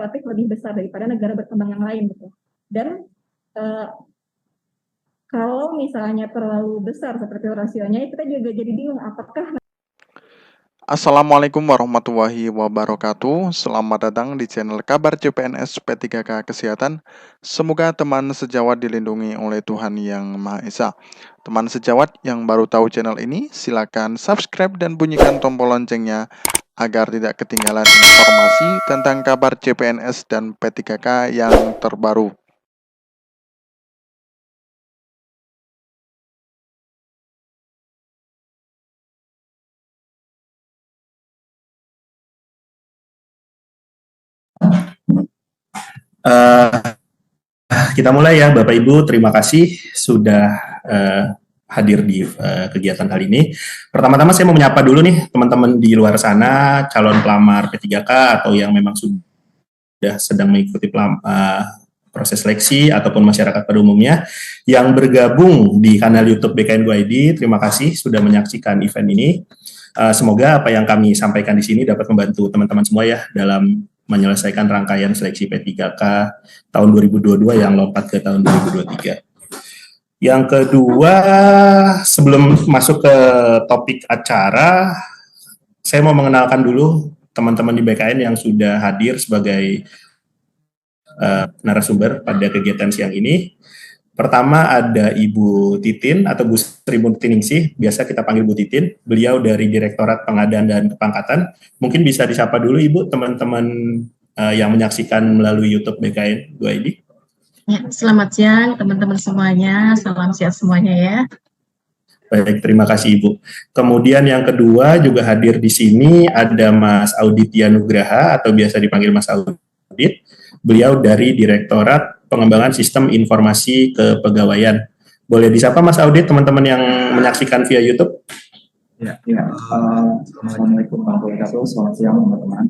relatif lebih besar daripada negara berkembang yang lain gitu. Dan kalau misalnya terlalu besar seperti rasionya, kita juga jadi bingung apakah. Assalamualaikum warahmatullahi wabarakatuh. Selamat datang di channel Kabar CPNS P3K Kesehatan. Semoga teman sejawat dilindungi oleh Tuhan Yang Maha Esa. Teman sejawat yang baru tahu channel ini, silakan subscribe dan bunyikan tombol loncengnya agar tidak ketinggalan informasi tentang kabar CPNS dan P3K yang terbaru. Kita mulai ya Bapak Ibu, terima kasih sudah hadir di kegiatan kali ini. Pertama-tama saya mau menyapa dulu nih teman-teman di luar sana, calon pelamar P3K atau yang memang sudah sedang mengikuti proses seleksi ataupun masyarakat pada umumnya yang bergabung di kanal YouTube BKN Go ID. Terima kasih sudah menyaksikan event ini. Semoga apa yang kami sampaikan di sini dapat membantu teman-teman semua ya dalam menyelesaikan rangkaian seleksi P3K tahun 2022 yang lompat ke tahun 2023. Yang kedua, sebelum masuk ke topik acara, saya mau mengenalkan dulu teman-teman di BKN yang sudah hadir sebagai narasumber pada kegiatan siang ini. Pertama ada Ibu Titin atau Bu Sri Ningsih, biasa kita panggil Bu Titin. Beliau dari Direktorat Pengadaan dan Kepangkatan. Mungkin bisa disapa dulu Ibu, teman-teman yang menyaksikan melalui YouTube BKN Go ID. Ya, selamat siang teman-teman semuanya, salam sehat semuanya ya. Baik, terima kasih Ibu. Kemudian yang kedua juga hadir di sini ada Mas Auditya Nugraha atau biasa dipanggil Mas Audit. Beliau dari Direktorat Pengembangan Sistem Informasi Kepegawaian. Boleh disapa Mas Audit, teman-teman yang menyaksikan via YouTube? Ya. Assalamualaikum warahmatullahi wabarakatuh. Selamat siang teman-teman.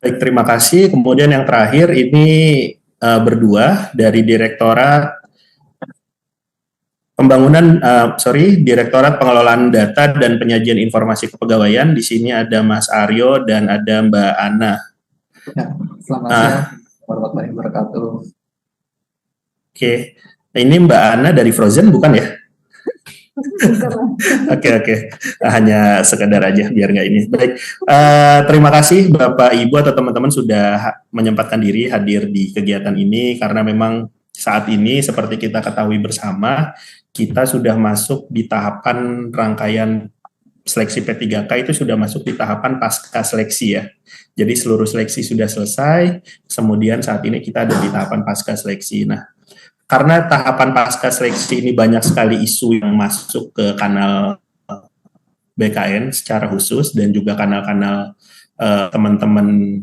Baik, terima kasih. Kemudian yang terakhir ini berdua dari Direktorat Direktorat Pengelolaan Data dan Penyajian Informasi Kepegawaian. Di sini ada Mas Aryo dan ada Mbak Ana. Ya, selamat siang warahmatullahi wabarakatuh. Oke, ini Mbak Ana dari Frozen bukan ya? Oke. Hanya sekedar aja biar nggak ini. Baik, terima kasih Bapak Ibu atau teman-teman sudah menyempatkan diri hadir di kegiatan ini karena memang saat ini seperti kita ketahui bersama kita sudah masuk di tahapan rangkaian seleksi P3K itu sudah masuk di tahapan pasca seleksi ya. Jadi seluruh seleksi sudah selesai, kemudian saat ini kita ada di tahapan pasca seleksi. Nah, karena tahapan pasca seleksi ini banyak sekali isu yang masuk ke kanal BKN secara khusus dan juga kanal-kanal teman-teman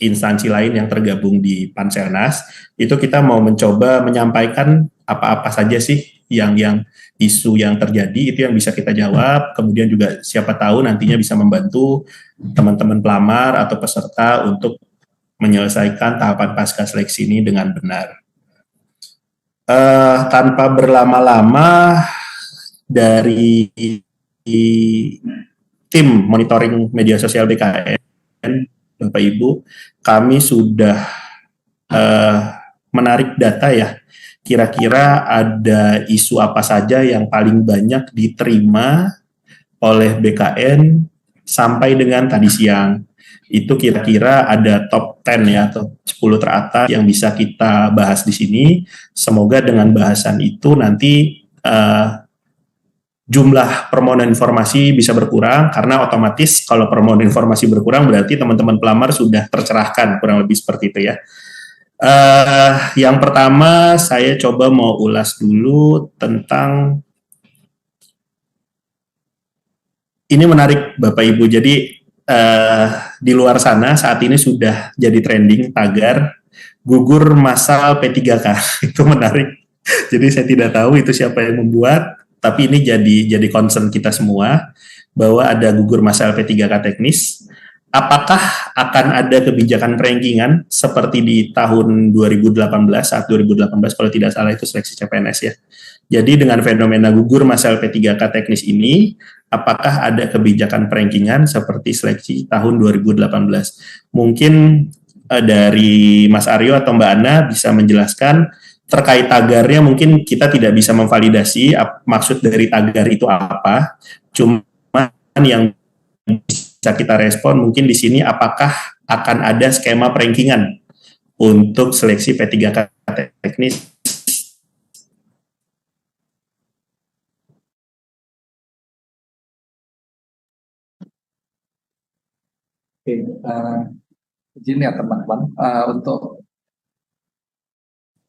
instansi lain yang tergabung di Panselnas, itu kita mau mencoba menyampaikan apa-apa saja sih yang isu yang terjadi itu yang bisa kita jawab, kemudian juga siapa tahu nantinya bisa membantu teman-teman pelamar atau peserta untuk menyelesaikan tahapan pasca seleksi ini dengan benar. Tanpa berlama-lama, dari tim monitoring media sosial BKN, Bapak Ibu, kami sudah menarik data ya. Kira-kira ada isu apa saja yang paling banyak diterima oleh BKN sampai dengan tadi siang. Itu kira-kira ada top 10 ya atau 10 teratas yang bisa kita bahas di sini. Semoga dengan bahasan itu nanti jumlah permohonan informasi bisa berkurang karena otomatis kalau permohonan informasi berkurang berarti teman-teman pelamar sudah tercerahkan, kurang lebih seperti itu ya. Yang pertama saya coba mau ulas dulu tentang ini menarik Bapak Ibu. Jadi di luar sana saat ini sudah jadi trending tagar gugur massal P3K. Itu menarik. Jadi saya tidak tahu itu siapa yang membuat, tapi ini jadi concern kita semua bahwa ada gugur massal P3K teknis. Apakah akan ada kebijakan rankingan seperti di tahun 2018 saat 2018 kalau tidak salah itu seleksi CPNS ya. Jadi dengan fenomena gugur massal P3K teknis ini, apakah ada kebijakan perankingan seperti seleksi tahun 2018? Mungkin dari Mas Aryo atau Mbak Ana bisa menjelaskan terkait tagarnya. Mungkin kita tidak bisa memvalidasi maksud dari tagar itu apa, cuman yang bisa kita respon mungkin di sini apakah akan ada skema perankingan untuk seleksi P3K teknis. Oke, izin ya teman-teman, untuk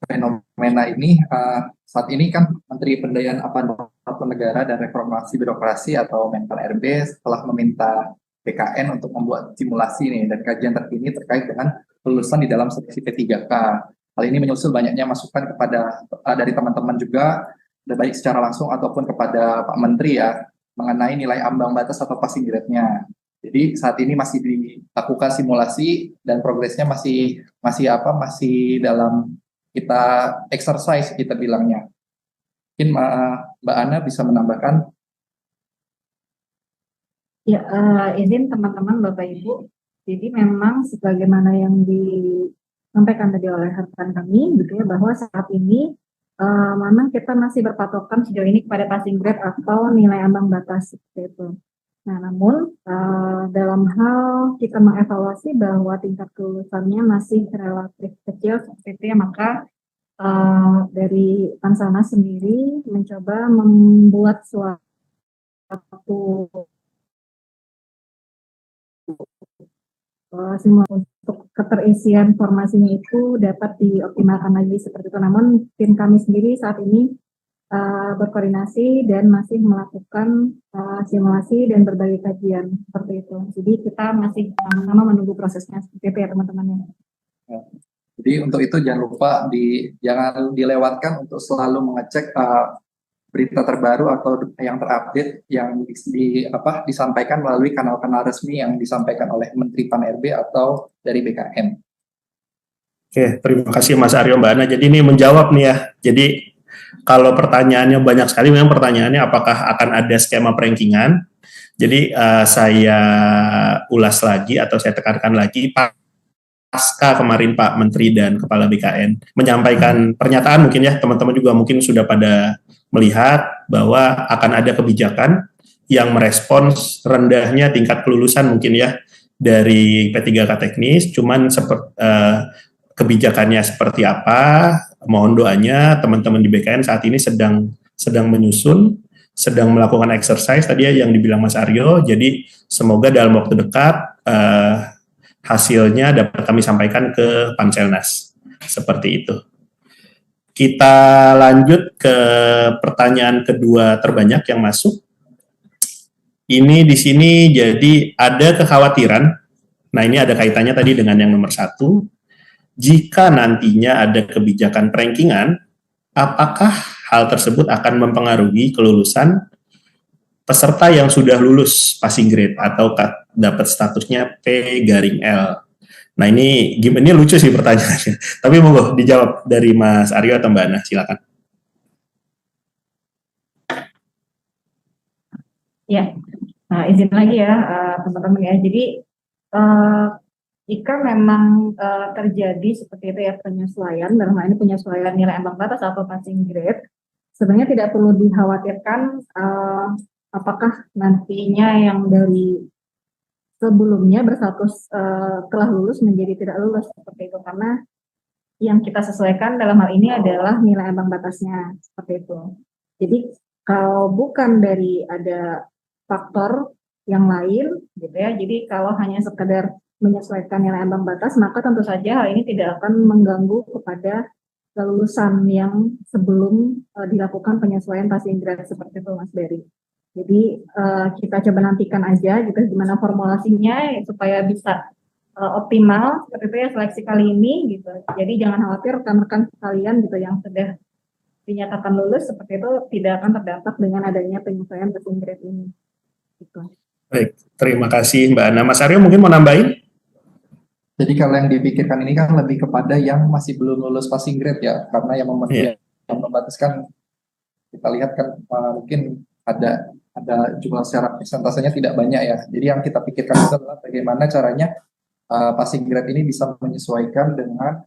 fenomena ini, saat ini kan Menteri Pendayaan Aparatur Negara dan Reformasi Birokrasi atau Menpan RB telah meminta BKN untuk membuat simulasi nih dan kajian terkini terkait dengan lulusan di dalam seleksi P3K. Hal ini menyusul banyaknya masukan kepada dari teman-teman juga, baik secara langsung ataupun kepada Pak Menteri ya, mengenai nilai ambang batas atau passing grade-nya. Jadi saat ini masih dilakukan simulasi dan progresnya masih dalam kita exercise kita bilangnya. Mungkin Mbak Ana bisa menambahkan. Ya, izin teman-teman Bapak Ibu. Jadi memang sebagaimana yang disampaikan tadi oleh rekan kami, gitu ya, bahwa saat ini memang kita masih berpatokan sejauh ini kepada passing grade atau nilai ambang batas seperti itu. Nah, namun dalam hal kita mengevaluasi bahwa tingkat kelulusannya masih relatif kecil seperti itu ya, maka dari Pansana sendiri mencoba membuat suatu simulasi untuk keterisian formasinya itu dapat dioptimalkan lagi seperti itu. Namun tim kami sendiri saat ini berkoordinasi dan masih melakukan simulasi dan berbagai kajian seperti itu. Jadi kita masih sama-sama menunggu prosesnya seperti itu ya teman-teman. Jadi untuk itu jangan lupa jangan dilewatkan untuk selalu mengecek berita terbaru atau yang terupdate yang disampaikan melalui kanal-kanal resmi yang disampaikan oleh Menteri Pan RB atau dari BKN. Oke, terima kasih Mas Aryo, Mbak Ana. Jadi ini menjawab nih ya. Jadi kalau pertanyaannya banyak sekali, memang pertanyaannya apakah akan ada skema perankingan. Jadi saya ulas lagi atau saya tekankan lagi, pasca kemarin Pak Menteri dan Kepala BKN menyampaikan pernyataan, mungkin ya teman-teman juga mungkin sudah pada melihat bahwa akan ada kebijakan yang merespons rendahnya tingkat kelulusan mungkin ya dari P3K teknis, cuman kebijakannya seperti apa, mohon doanya teman-teman di BKN saat ini sedang menyusun, sedang melakukan exercise tadi ya yang dibilang Mas Aryo. Jadi semoga dalam waktu dekat hasilnya dapat kami sampaikan ke Panselnas seperti itu. Kita lanjut ke pertanyaan kedua terbanyak yang masuk. Ini di sini jadi ada kekhawatiran. Nah ini ada kaitannya tadi dengan yang nomor 1. Jika nantinya ada kebijakan perankingan, apakah hal tersebut akan mempengaruhi kelulusan peserta yang sudah lulus passing grade atau dapat statusnya P/L? Nah ini lucu sih pertanyaannya. Tapi monggo dijawab dari Mas Aryo atau Mbak Ana, silakan. Ya, nah izin lagi ya teman-teman ya. Jadi jika memang terjadi seperti itu ya penyesuaian, dalam hal ini penyesuaian nilai ambang batas atau passing grade, sebenarnya tidak perlu dikhawatirkan apakah nantinya yang dari sebelumnya berstatus telah lulus menjadi tidak lulus seperti itu, karena yang kita sesuaikan dalam hal ini adalah nilai ambang batasnya seperti itu. Jadi kalau bukan dari ada faktor yang lain gitu ya, jadi kalau hanya sekedar menyesuaikan nilai ambang batas, maka tentu saja hal ini tidak akan mengganggu kepada kelulusan yang sebelum dilakukan penyesuaian passing grade seperti itu Mas Berry. Jadi kita coba nantikan aja gitu gimana formulasinya supaya bisa optimal seperti itu ya seleksi kali ini gitu. Jadi jangan khawatir rekan-rekan sekalian gitu yang sudah dinyatakan lulus seperti itu tidak akan terdampak dengan adanya penyesuaian passing grade ini. Gitu. Baik, terima kasih Mbak Ana. Mas Aryo mungkin mau nambahin? Jadi kalau yang dipikirkan ini kan lebih kepada yang masih belum lulus passing grade ya, karena yang membataskan kita lihat kan mungkin ada ada jumlah secara persentasenya tidak banyak ya. Jadi yang kita pikirkan itu adalah bagaimana caranya passing grade ini bisa menyesuaikan dengan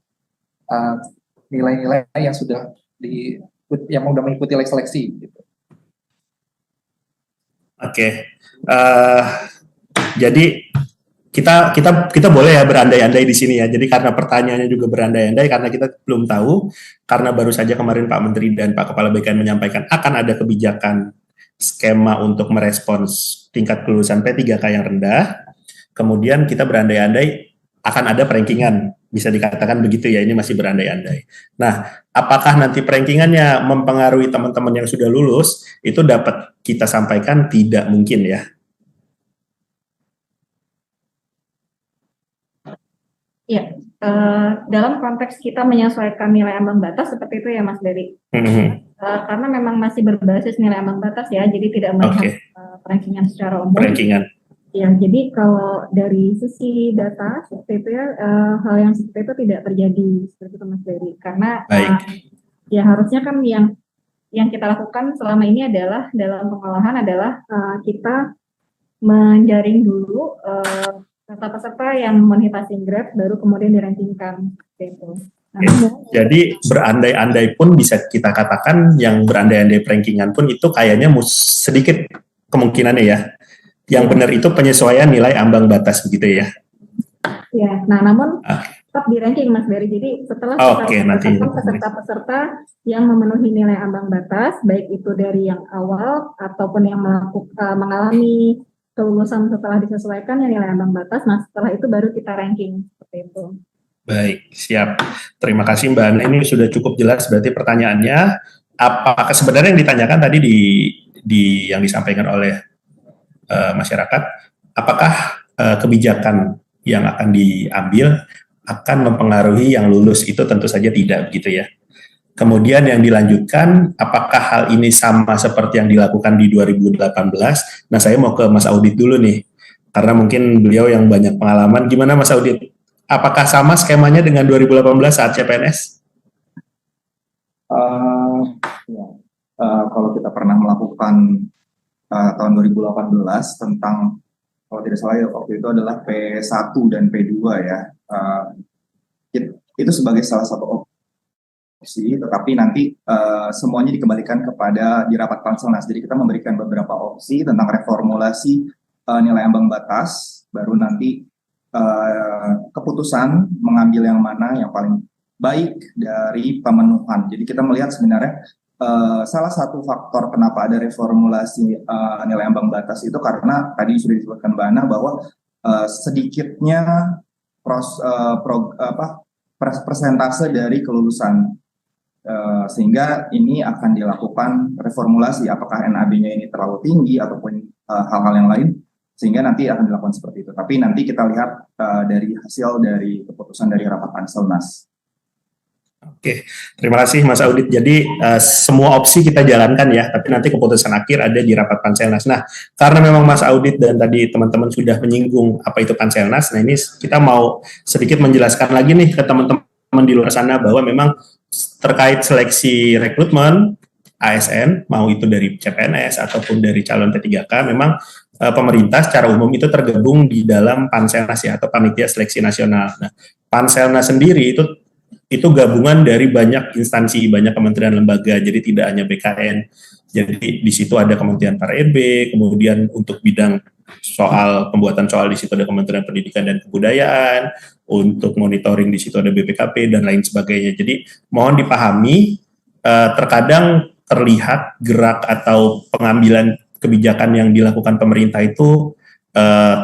nilai-nilai yang sudah mengikuti seleksi gitu. Oke. Jadi kita boleh ya berandai-andai di sini ya. Jadi karena pertanyaannya juga berandai-andai karena kita belum tahu, karena baru saja kemarin Pak Menteri dan Pak Kepala BKN menyampaikan akan ada kebijakan skema untuk merespons tingkat kelulusan P3K yang rendah. Kemudian kita berandai-andai akan ada perankingan, bisa dikatakan begitu ya, ini masih berandai-andai. Nah, apakah nanti perankingannya mempengaruhi teman-teman yang sudah lulus, itu dapat kita sampaikan tidak mungkin ya. Ya, dalam konteks kita menyesuaikan nilai ambang batas seperti itu ya Mas Dery. Karena memang masih berbasis nilai ambang batas ya, jadi tidak melihat perankingan secara umum. Perankingan. Ya, jadi kalau dari sisi data seperti itu ya, hal yang seperti itu tidak terjadi seperti itu Mas Dery. Karena ya harusnya kan yang kita lakukan selama ini adalah dalam pengolahan adalah kita menjaring dulu peserta-peserta yang memenuhi passing grade, baru kemudian dirankingkan seperti itu. Jadi berandai-andai pun bisa kita katakan yang berandai-andai rankingan pun itu kayaknya sedikit kemungkinannya ya. Yang benar itu penyesuaian nilai ambang batas begitu ya. Ya, nah namun tetap di ranking Mas Dery. Jadi setelah peserta-peserta yang memenuhi nilai ambang batas, baik itu dari yang awal ataupun yang mengalami kelulusan setelah disesuaikan yang nilai ambang batas, nah setelah itu baru kita ranking seperti itu. Baik, siap. Terima kasih Mbak Ana. Ini sudah cukup jelas berarti pertanyaannya. Apakah sebenarnya yang ditanyakan tadi di yang disampaikan oleh masyarakat, apakah kebijakan yang akan diambil akan mempengaruhi yang lulus? Itu tentu saja tidak begitu ya. Kemudian yang dilanjutkan, apakah hal ini sama seperti yang dilakukan di 2018? Nah, saya mau ke Mas Audit dulu nih, karena mungkin beliau yang banyak pengalaman. Gimana Mas Audit? Apakah sama skemanya dengan 2018 saat CPNS? Kalau kita pernah melakukan tahun 2018 tentang, kalau tidak salah ya waktu itu adalah P1 dan P2 ya, itu sebagai salah satu opsi, tetapi nanti semuanya dikembalikan di rapat Panselnas. Jadi kita memberikan beberapa opsi tentang reformulasi nilai ambang batas, baru nanti keputusan mengambil yang mana yang paling baik dari pemenuhan. Jadi kita melihat sebenarnya salah satu faktor kenapa ada reformulasi nilai ambang batas itu karena tadi sudah disebutkan Mbak Ana bahwa sedikitnya persentase dari kelulusan. Sehingga ini akan dilakukan reformulasi, apakah NAB-nya ini terlalu tinggi ataupun hal-hal yang lain, sehingga nanti akan dilakukan seperti itu. Tapi nanti kita lihat dari hasil dari keputusan dari rapat Panselnas. Oke, terima kasih Mas Audit. Jadi semua opsi kita jalankan ya, tapi nanti keputusan akhir ada di rapat Panselnas. Nah, karena memang Mas Audit dan tadi teman-teman sudah menyinggung apa itu Panselnas, nah ini kita mau sedikit menjelaskan lagi nih ke teman-teman di luar sana bahwa memang terkait seleksi rekrutmen ASN, mau itu dari CPNS ataupun dari calon P3K, memang pemerintah secara umum itu tergabung di dalam Panselnas ya, atau Panitia Seleksi Nasional. Nah, Panselnas sendiri itu gabungan dari banyak instansi, banyak kementerian lembaga, jadi tidak hanya BKN. Jadi di situ ada Kementerian Par-RB, kemudian untuk bidang pembuatan soal di situ ada Kementerian Pendidikan dan Kebudayaan, untuk monitoring di situ ada BPKP dan lain sebagainya. Jadi mohon dipahami, terkadang terlihat gerak atau pengambilan kebijakan yang dilakukan pemerintah itu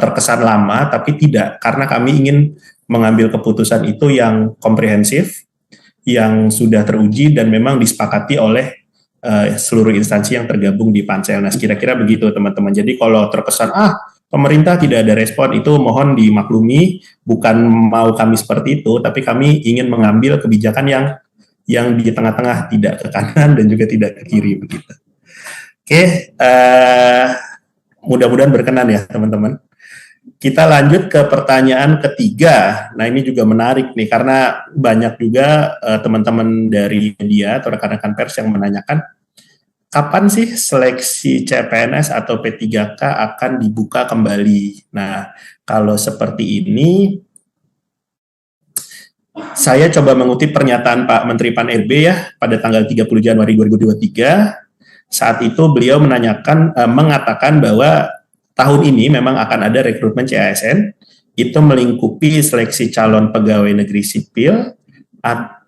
terkesan lama, tapi tidak, karena kami ingin mengambil keputusan itu yang komprehensif, yang sudah teruji dan memang disepakati oleh seluruh instansi yang tergabung di Panselnas. Kira-kira begitu teman-teman. Jadi kalau terkesan pemerintah tidak ada respon, itu mohon dimaklumi, bukan mau kami seperti itu, tapi kami ingin mengambil kebijakan yang di tengah-tengah, tidak ke kanan dan juga tidak ke kiri begitu. Oke, mudah-mudahan berkenan ya teman-teman. Kita lanjut ke pertanyaan ketiga. Nah, ini juga menarik nih, karena banyak juga teman-teman dari media atau rekan-rekan pers yang menanyakan, kapan sih seleksi CPNS atau P3K akan dibuka kembali? Nah, kalau seperti ini, saya coba mengutip pernyataan Pak Menteri Pan-RB ya pada tanggal 30 Januari 2023. Saat itu beliau mengatakan bahwa tahun ini memang akan ada rekrutmen CASN, itu melingkupi seleksi calon pegawai negeri sipil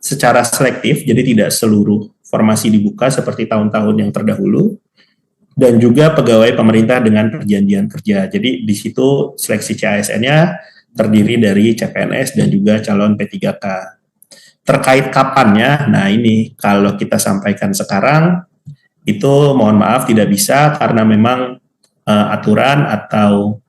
secara selektif, jadi tidak seluruh formasi dibuka seperti tahun-tahun yang terdahulu, dan juga pegawai pemerintah dengan perjanjian kerja. Jadi di situ seleksi CASN-nya terdiri dari CPNS dan juga calon P3K. Terkait kapannya, nah ini kalau kita sampaikan sekarang, itu mohon maaf tidak bisa karena memang aturan atau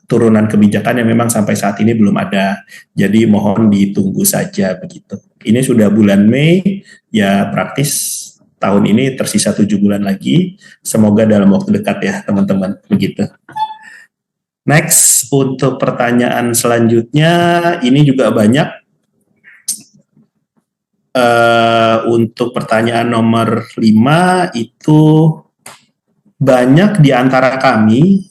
turunan kebijakan yang memang sampai saat ini belum ada. Jadi mohon ditunggu saja begitu. Ini sudah bulan Mei, ya praktis tahun ini tersisa 7 bulan lagi. Semoga dalam waktu dekat ya teman-teman, begitu. Next, untuk pertanyaan selanjutnya, ini juga banyak. Untuk pertanyaan nomor 5 itu banyak di antara kami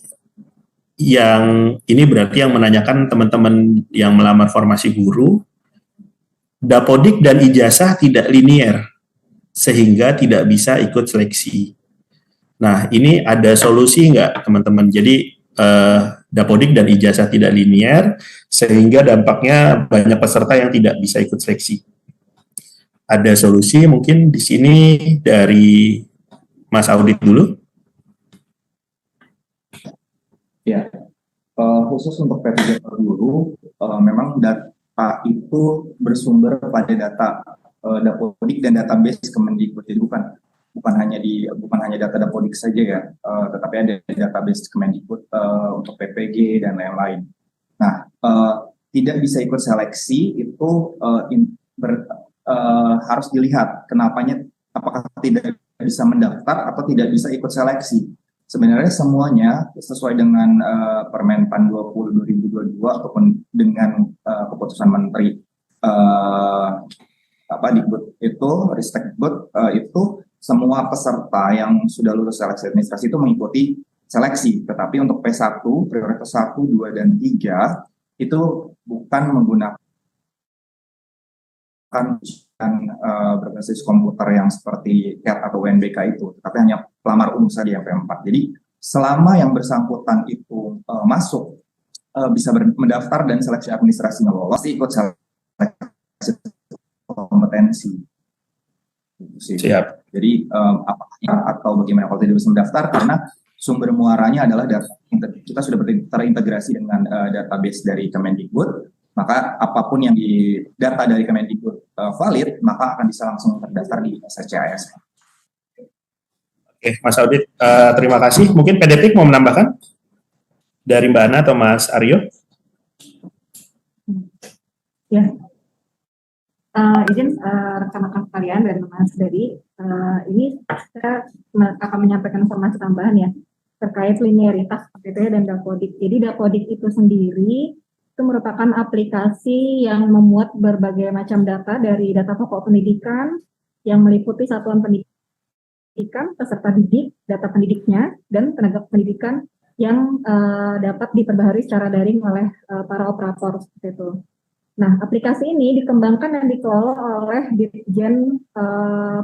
yang ini berarti yang menanyakan teman-teman yang melamar formasi guru, dapodik dan ijazah tidak linier sehingga tidak bisa ikut seleksi. Nah, ini ada solusi nggak teman-teman? Jadi dapodik dan ijazah tidak linier sehingga dampaknya banyak peserta yang tidak bisa ikut seleksi. Ada solusi mungkin di sini dari Mas Audit dulu. Ya, khusus untuk P3K guru, memang data itu bersumber pada data dapodik dan database Kemendikbud. Jadi bukan hanya data dapodik saja ya, tetapi ada database Kemendikbud untuk PPG dan lain-lain. Nah, tidak bisa ikut seleksi itu harus dilihat kenapanya, apakah tidak bisa mendaftar atau tidak bisa ikut seleksi. Sebenarnya semuanya sesuai dengan Permen PAN 20 2022 ataupun dengan keputusan Menteri Dikbud itu, Ristekbud itu, semua peserta yang sudah lulus seleksi administrasi itu mengikuti seleksi. Tetapi untuk P1, prioritas 1, 2, dan 3 itu bukan menggunakan berbasis komputer yang seperti CAT atau UNBK itu, tapi hanya pelamar umum saja yang P4. Jadi selama yang bersangkutan itu masuk bisa mendaftar dan seleksi administrasinya lolos, ikut seleksi kompetensi. Siap. Jadi atau bagaimana kalau tidak bisa mendaftar karena sumber muaranya adalah data, kita sudah terintegrasi dengan database dari Kemendikbud. Maka apapun yang di data dari Kemendikbud valid, maka akan bisa langsung terdaftar di SCAS. Oke, Mas Audit, terima kasih. Mungkin PDPIK mau menambahkan dari Mbak Ana atau Mas Aryo? Ya, izin rekan-rekan sekalian dan Mas Dari, ini saya akan menyampaikan informasi tambahan ya terkait linearitas PPT dan dapodik. Jadi dapodik itu sendiri itu merupakan aplikasi yang memuat berbagai macam data dari data pokok pendidikan yang meliputi satuan pendidikan, peserta didik, data pendidiknya, dan tenaga pendidikan yang dapat diperbaharui secara daring oleh para operator seperti itu. Nah, aplikasi ini dikembangkan dan dikelola oleh Dirjen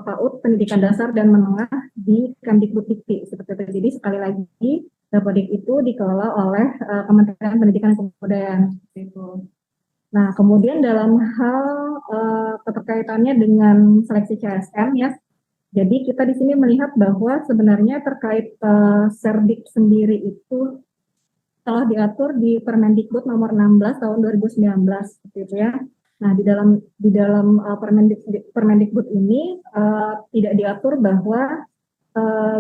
PAUD Pendidikan Dasar dan Menengah di Kemdikbud-Dikti seperti itu. Jadi sekali lagi dapodik itu dikelola oleh Kementerian Pendidikan dan Kebudayaan itu. Nah, kemudian dalam hal keterkaitannya dengan seleksi CSN ya. Jadi kita di sini melihat bahwa sebenarnya terkait Serdik sendiri itu telah diatur di Permendikbud nomor 16 tahun 2019 seperti itu ya. Nah, di dalam Permendikbud ini tidak diatur bahwa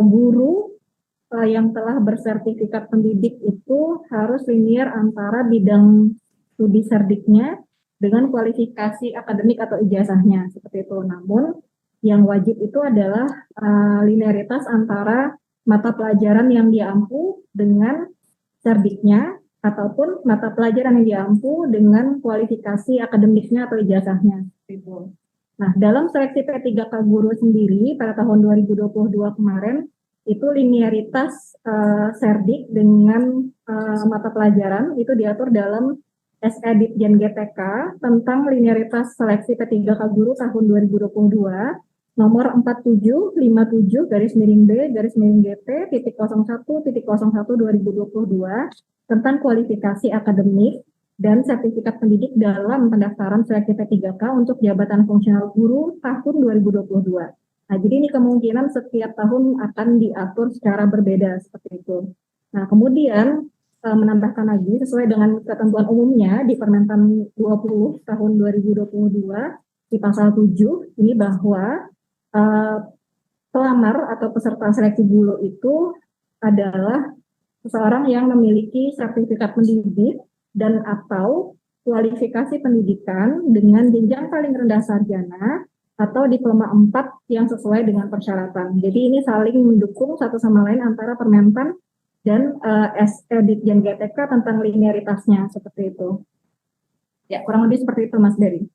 guru yang telah bersertifikat pendidik itu harus linear antara bidang studi serdiknya dengan kualifikasi akademik atau ijazahnya seperti itu. Namun yang wajib itu adalah linearitas antara mata pelajaran yang diampu dengan serdiknya ataupun mata pelajaran yang diampu dengan kualifikasi akademiknya atau ijazahnya seperti itu. Nah, dalam seleksi P3K guru sendiri pada tahun 2022 kemarin, itu linearitas Serdik dengan mata pelajaran itu diatur dalam SE Ditjen GTK tentang linearitas seleksi P3K guru tahun 2022 nomor 4757 garis miring B garis miring GT titik 01 2022 tentang kualifikasi akademik dan sertifikat pendidik dalam pendaftaran seleksi P3K untuk jabatan fungsional guru tahun 2022. Nah, jadi ini kemungkinan setiap tahun akan diatur secara berbeda seperti itu. Nah, kemudian menambahkan lagi sesuai dengan ketentuan umumnya di Permentan 20 tahun 2022 di pasal 7 ini bahwa pelamar atau peserta seleksi guru itu adalah seseorang yang memiliki sertifikat pendidik dan atau kualifikasi pendidikan dengan jenjang paling rendah sarjana atau diploma 4 yang sesuai dengan persyaratan. Jadi ini saling mendukung satu sama lain antara Permentan dan SE Ditjen GTK tentang linearitasnya seperti itu. Ya, kurang lebih seperti itu Mas Dery.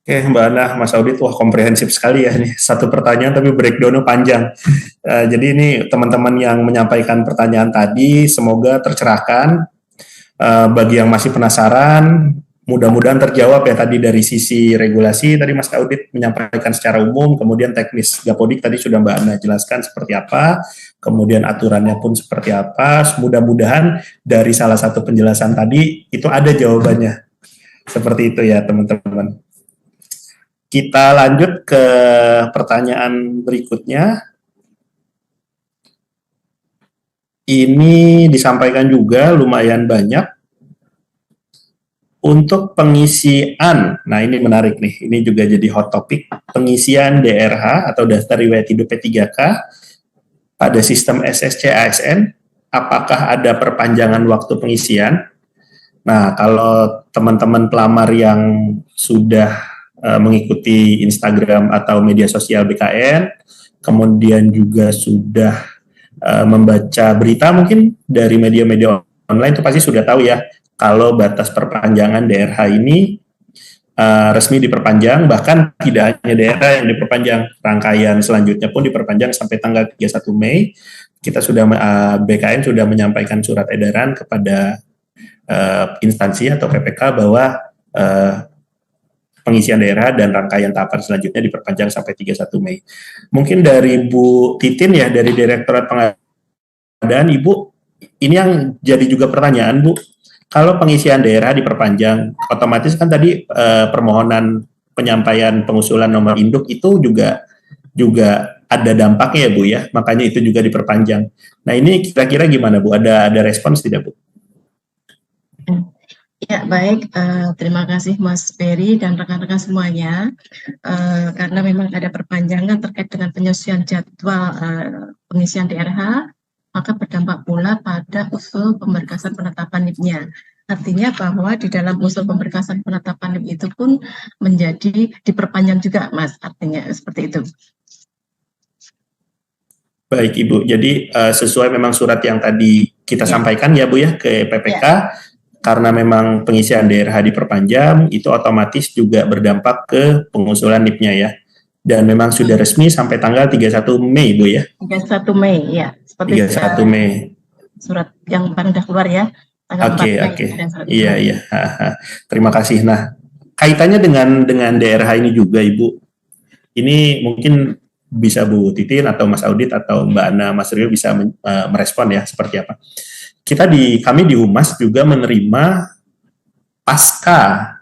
Oke, Mbak Ana, Mas Audit, wah komprehensif sekali ya nih. Satu pertanyaan tapi breakdown-nya panjang. Jadi ini teman-teman yang menyampaikan pertanyaan tadi, semoga tercerahkan. Bagi yang masih penasaran, mudah-mudahan terjawab ya tadi dari sisi regulasi, tadi Mas Audit menyampaikan secara umum, kemudian teknis Gapodik tadi sudah Mbak Ana jelaskan seperti apa, kemudian aturannya pun seperti apa. Mudah-mudahan dari salah satu penjelasan tadi itu ada jawabannya. Seperti itu ya teman-teman. Kita lanjut ke pertanyaan berikutnya. Ini disampaikan juga lumayan banyak. Untuk pengisian, nah ini menarik nih, ini juga jadi hot topic, pengisian DRH atau daftar riwayat hidup P3K pada sistem SSC ASN, apakah ada perpanjangan waktu pengisian? Nah, kalau teman-teman pelamar yang sudah mengikuti Instagram atau media sosial BKN, kemudian juga sudah membaca berita mungkin dari media-media online itu pasti sudah tahu ya kalau batas perpanjangan DRH ini resmi diperpanjang, bahkan tidak hanya DRH yang diperpanjang, rangkaian selanjutnya pun diperpanjang sampai tanggal 31 Mei. Kita sudah BKN sudah menyampaikan surat edaran kepada instansi atau PPK bahwa pengisian daerah dan rangkaian tahapan selanjutnya diperpanjang sampai 31 Mei. Mungkin dari Bu Titin ya, dari Direktorat Pengadaan, Ibu, ini yang jadi juga pertanyaan, Bu. Kalau pengisian daerah diperpanjang, otomatis kan tadi permohonan penyampaian pengusulan nomor induk itu juga ada dampaknya ya, Bu ya. Makanya itu juga diperpanjang. Nah, ini kira-kira gimana, Bu? Ada respons tidak, Bu? Ya, baik. Terima kasih Mas Ferry dan rekan-rekan semuanya. Karena memang ada perpanjangan terkait dengan penyesuaian jadwal pengisian DRH, maka berdampak pula pada usul pemberkasan penetapan NIP-nya. Artinya bahwa di dalam usul pemberkasan penetapan NIP itu pun menjadi diperpanjang juga, Mas. Artinya seperti itu. Baik, Ibu. Jadi sesuai memang surat yang tadi kita sampaikan ya, Bu ya, ke PPK. Karena memang pengisian DRH diperpanjang, itu otomatis juga berdampak ke pengusulan NIP-nya ya. Dan memang sudah resmi sampai tanggal 31 Mei, Bu ya? 31 Mei, ya. Seperti 31 Mei. Surat yang kemarin sudah keluar ya. Oke. Iya. Terima kasih. Nah, kaitannya dengan DRH ini juga, Ibu. Ini mungkin bisa Bu Titin atau Mas Audit atau Mbak Ana, Mas Rio bisa merespon ya, seperti apa. Kami di Humas juga menerima pasca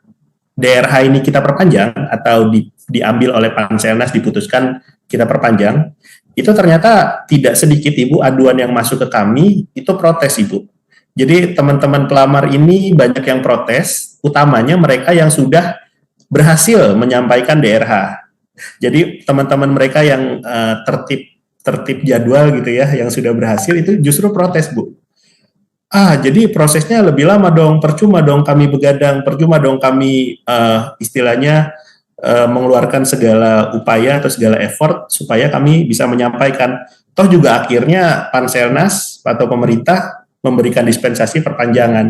DRH ini kita perpanjang atau diambil oleh Panselnas diputuskan kita perpanjang, itu ternyata tidak sedikit Ibu aduan yang masuk ke kami itu protes Ibu. Jadi teman-teman pelamar ini banyak yang protes, utamanya mereka yang sudah berhasil menyampaikan DRH. Jadi teman-teman mereka yang tertib jadwal gitu ya, yang sudah berhasil itu justru protes Bu. Jadi prosesnya lebih lama dong, percuma dong kami begadang, percuma dong kami istilahnya mengeluarkan segala upaya atau segala effort supaya kami bisa menyampaikan. Toh juga akhirnya Panselnas atau pemerintah memberikan dispensasi perpanjangan.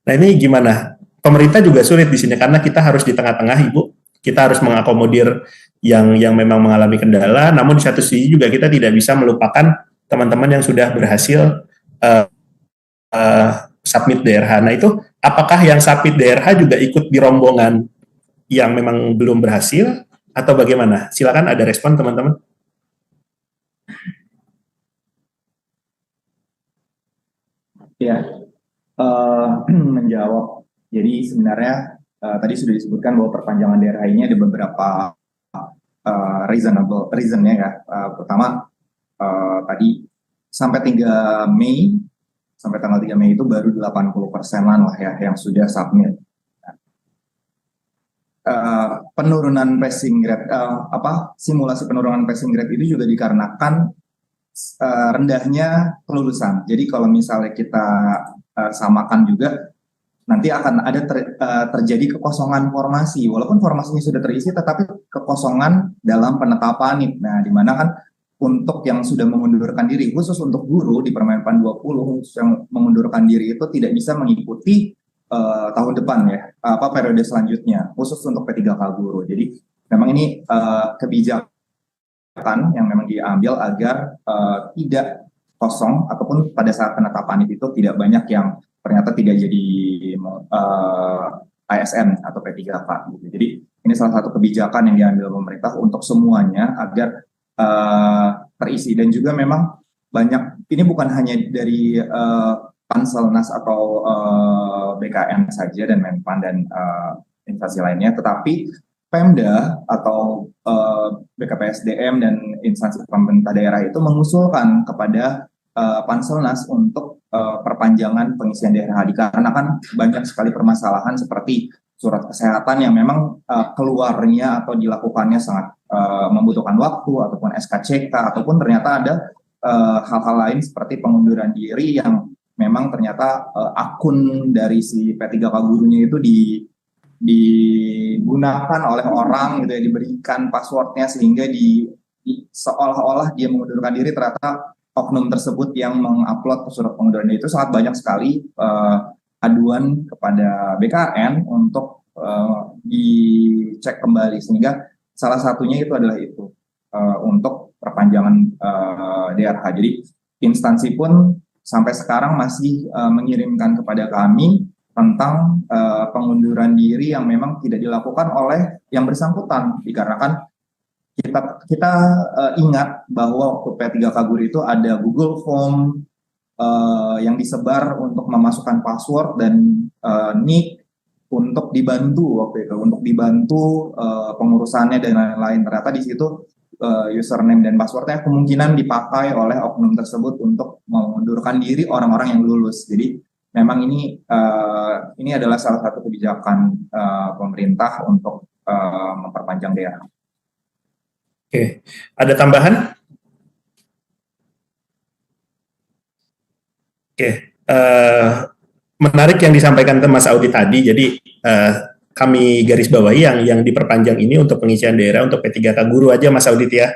Nah ini gimana? Pemerintah juga sulit di sini karena kita harus di tengah-tengah Ibu, kita harus mengakomodir yang memang mengalami kendala, namun di satu sisi juga kita tidak bisa melupakan teman-teman yang sudah berhasil submit DRH. Nah itu apakah yang submit DRH juga ikut di rombongan yang memang belum berhasil atau bagaimana? Silakan ada respon teman-teman. Ya, menjawab. Jadi sebenarnya tadi sudah disebutkan bahwa perpanjangan DRH ini ada beberapa reasonnya ya. Pertama, tadi sampai 3 Mei, sampai tanggal 3 Mei itu baru 80%-an lah ya yang sudah submit. Penurunan passing grade, simulasi penurunan passing grade itu juga dikarenakan rendahnya kelulusan. Jadi kalau misalnya kita samakan juga, nanti akan ada terjadi kekosongan formasi. Walaupun formasinya sudah terisi, tetapi kekosongan dalam penetapan NIP. Nah, di mana kan untuk yang sudah mengundurkan diri, khusus untuk guru di Permenpan 20, yang mengundurkan diri itu tidak bisa mengikuti tahun depan ya, periode selanjutnya, khusus untuk P3K guru. Jadi memang ini kebijakan yang memang diambil agar tidak kosong, ataupun pada saat penetapan itu tidak banyak yang ternyata tidak jadi ASN atau P3K gitu. Jadi ini salah satu kebijakan yang diambil pemerintah untuk semuanya agar terisi. Dan juga memang banyak, ini bukan hanya dari Panselnas atau BKN saja dan Menpan dan instansi lainnya, tetapi Pemda atau BKPSDM dan instansi pemerintah daerah itu mengusulkan kepada Panselnas untuk perpanjangan pengisian DRH, dikarenakan banyak sekali permasalahan seperti surat kesehatan yang memang keluarnya atau dilakukannya sangat membutuhkan waktu, ataupun SKCK, ataupun ternyata ada hal-hal lain seperti pengunduran diri yang memang ternyata akun dari si P3K gurunya itu digunakan oleh orang gitu ya, diberikan passwordnya sehingga seolah-olah dia mengundurkan diri, ternyata oknum tersebut yang mengupload surat pengunduran diri. Itu sangat banyak sekali aduan kepada BKN untuk dicek kembali, sehingga salah satunya itu adalah itu untuk perpanjangan DRH. Jadi instansi pun sampai sekarang masih mengirimkan kepada kami tentang pengunduran diri yang memang tidak dilakukan oleh yang bersangkutan, dikarenakan kita ingat bahwa waktu P3K guru itu ada Google Form yang disebar untuk memasukkan password dan nick untuk dibantu waktu itu, untuk dibantu pengurusannya dan lain-lain. Ternyata di situ username dan passwordnya kemungkinan dipakai oleh oknum tersebut untuk mengundurkan diri orang-orang yang lulus. Jadi memang ini adalah salah satu kebijakan pemerintah untuk memperpanjang DRH. Oke, ada tambahan? Oke, menarik yang disampaikan Mas Audi tadi. Jadi kami garis bawahi yang diperpanjang ini untuk pengisian daerah untuk P3K guru aja, Mas Audit ya.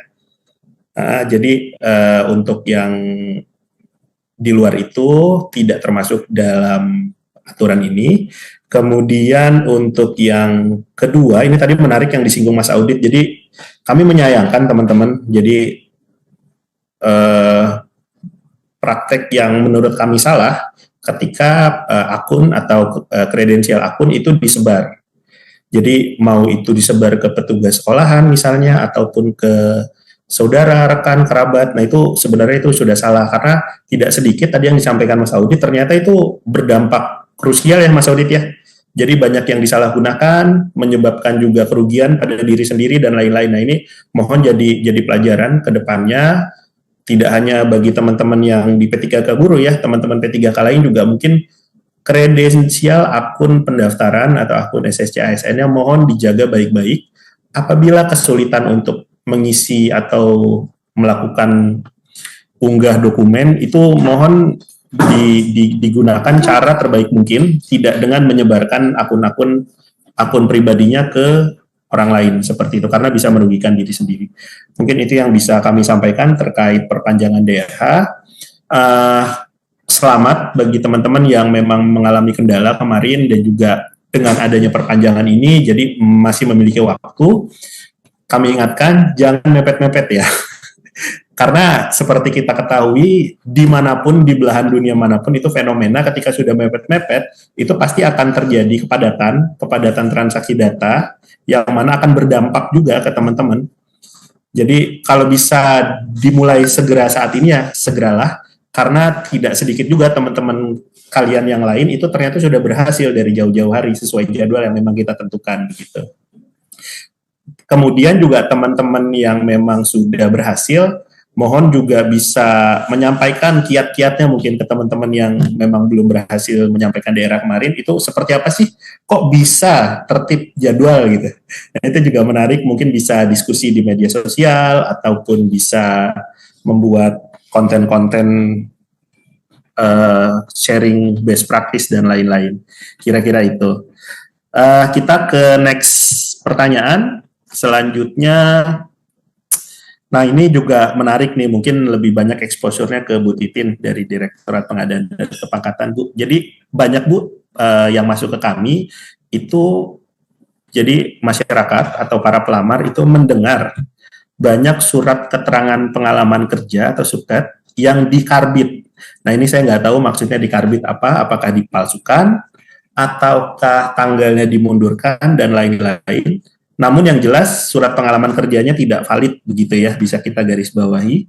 Jadi untuk yang di luar itu tidak termasuk dalam aturan ini. Kemudian untuk yang kedua, ini tadi menarik yang disinggung Mas Audit. Jadi kami menyayangkan teman-teman. Jadi praktek yang menurut kami salah ketika akun atau kredensial akun itu disebar. Jadi mau itu disebar ke petugas sekolahan misalnya, ataupun ke saudara, rekan, kerabat. Nah itu sebenarnya itu sudah salah, karena tidak sedikit tadi yang disampaikan Mas Audit, ternyata itu berdampak krusial ya Mas Audit ya. Jadi banyak yang disalahgunakan, menyebabkan juga kerugian pada diri sendiri dan lain-lain. Nah ini mohon jadi pelajaran ke depannya, tidak hanya bagi teman-teman yang di P3K guru ya, teman-teman P3K lain juga mungkin kredensial akun pendaftaran atau akun SSC ASN-nya mohon dijaga baik-baik. Apabila kesulitan untuk mengisi atau melakukan unggah dokumen, itu mohon digunakan cara terbaik mungkin, tidak dengan menyebarkan akun pribadinya ke orang lain seperti itu, karena bisa merugikan diri sendiri. Mungkin itu yang bisa kami sampaikan terkait perpanjangan DRH. Selamat bagi teman-teman yang memang mengalami kendala kemarin, dan juga dengan adanya perpanjangan ini jadi masih memiliki waktu. kami ingatkan jangan mepet-mepet ya. Karena seperti kita ketahui, dimanapun, di belahan dunia manapun, itu fenomena ketika sudah mepet-mepet, itu pasti akan terjadi kepadatan transaksi data, yang mana akan berdampak juga ke teman-teman. Jadi kalau bisa dimulai segera saat ini ya, segeralah, karena tidak sedikit juga teman-teman kalian yang lain itu ternyata sudah berhasil dari jauh-jauh hari, sesuai jadwal yang memang kita tentukan, gitu. Kemudian juga teman-teman yang memang sudah berhasil, mohon juga bisa menyampaikan kiat-kiatnya mungkin ke teman-teman yang memang belum berhasil menyampaikan daerah kemarin, itu seperti apa sih, kok bisa tertib jadwal gitu. Nah, itu juga menarik, mungkin bisa diskusi di media sosial, ataupun bisa membuat konten-konten sharing best practice dan lain-lain, kira-kira itu. Kita ke next pertanyaan. Selanjutnya, nah ini juga menarik nih, mungkin lebih banyak exposure-nya ke Bu Titin dari Direktorat Pengadaan dan Kepangkatan, Bu. Jadi banyak, Bu, yang masuk ke kami itu, jadi masyarakat atau para pelamar itu mendengar banyak surat keterangan pengalaman kerja atau suket yang dikarbit. Nah ini saya nggak tahu maksudnya dikarbit apa, apakah dipalsukan, ataukah tanggalnya dimundurkan, dan lain-lain. Namun yang jelas surat pengalaman kerjanya tidak valid, begitu ya, bisa kita garis bawahi.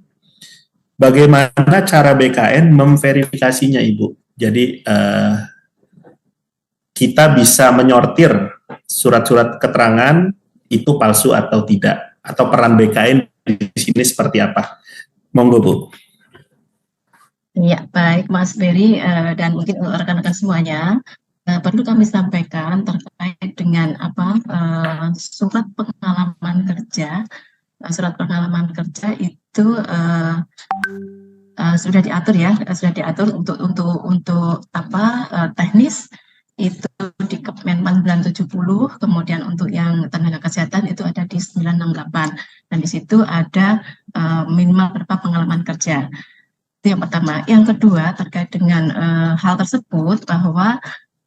Bagaimana cara BKN memverifikasinya, Ibu? Jadi kita bisa menyortir surat-surat keterangan itu palsu atau tidak, atau peran BKN di sini seperti apa? Monggo, Bu. Ya, baik Mas Ferry dan mungkin rekan-rekan semuanya. Perlu kami sampaikan terkait dengan surat pengalaman kerja. Surat pengalaman kerja itu sudah diatur ya, sudah diatur untuk teknis itu di Kemenpan 970, kemudian untuk yang tenaga kesehatan itu ada di 968, dan di situ ada minimal berapa pengalaman kerja. Itu yang pertama. Yang kedua terkait dengan hal tersebut, bahwa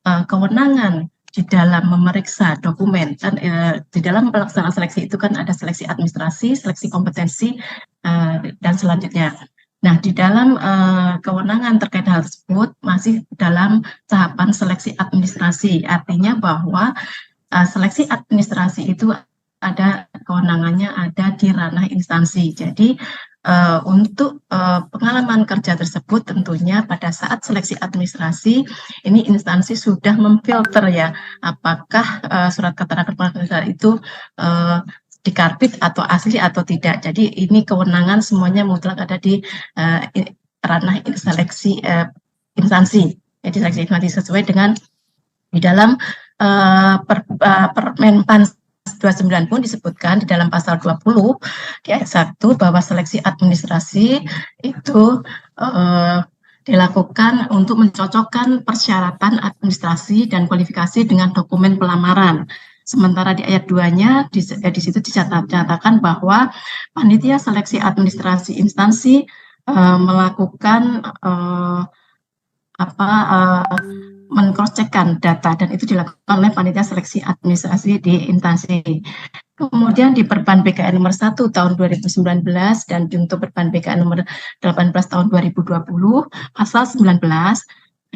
kewenangan di dalam memeriksa dokumen dan di dalam pelaksanaan seleksi itu kan ada seleksi administrasi, seleksi kompetensi, dan selanjutnya. Nah, di dalam kewenangan terkait hal tersebut masih dalam tahapan seleksi administrasi, artinya bahwa seleksi administrasi itu ada kewenangannya ada di ranah instansi. Jadi untuk pengalaman kerja tersebut tentunya pada saat seleksi administrasi ini instansi sudah memfilter ya, apakah surat keterangan pengalaman kerja itu dikarbit atau asli atau tidak. Jadi ini kewenangan semuanya mutlak ada di ranah seleksi instansi. Jadi seleksi instansi sesuai dengan di dalam Permenpan 29 pun disebutkan di dalam pasal 20 di ayat 1 bahwa seleksi administrasi itu dilakukan untuk mencocokkan persyaratan administrasi dan kualifikasi dengan dokumen pelamaran. Sementara di ayat 2-nya di situ dicatatkan bahwa panitia seleksi administrasi instansi melakukan men-cross-check-kan data, dan itu dilakukan oleh panitia seleksi administrasi di instansi. Kemudian di Perban BKN nomor 1 tahun 2019 dan untuk Perban BKN nomor 18 tahun 2020 pasal 19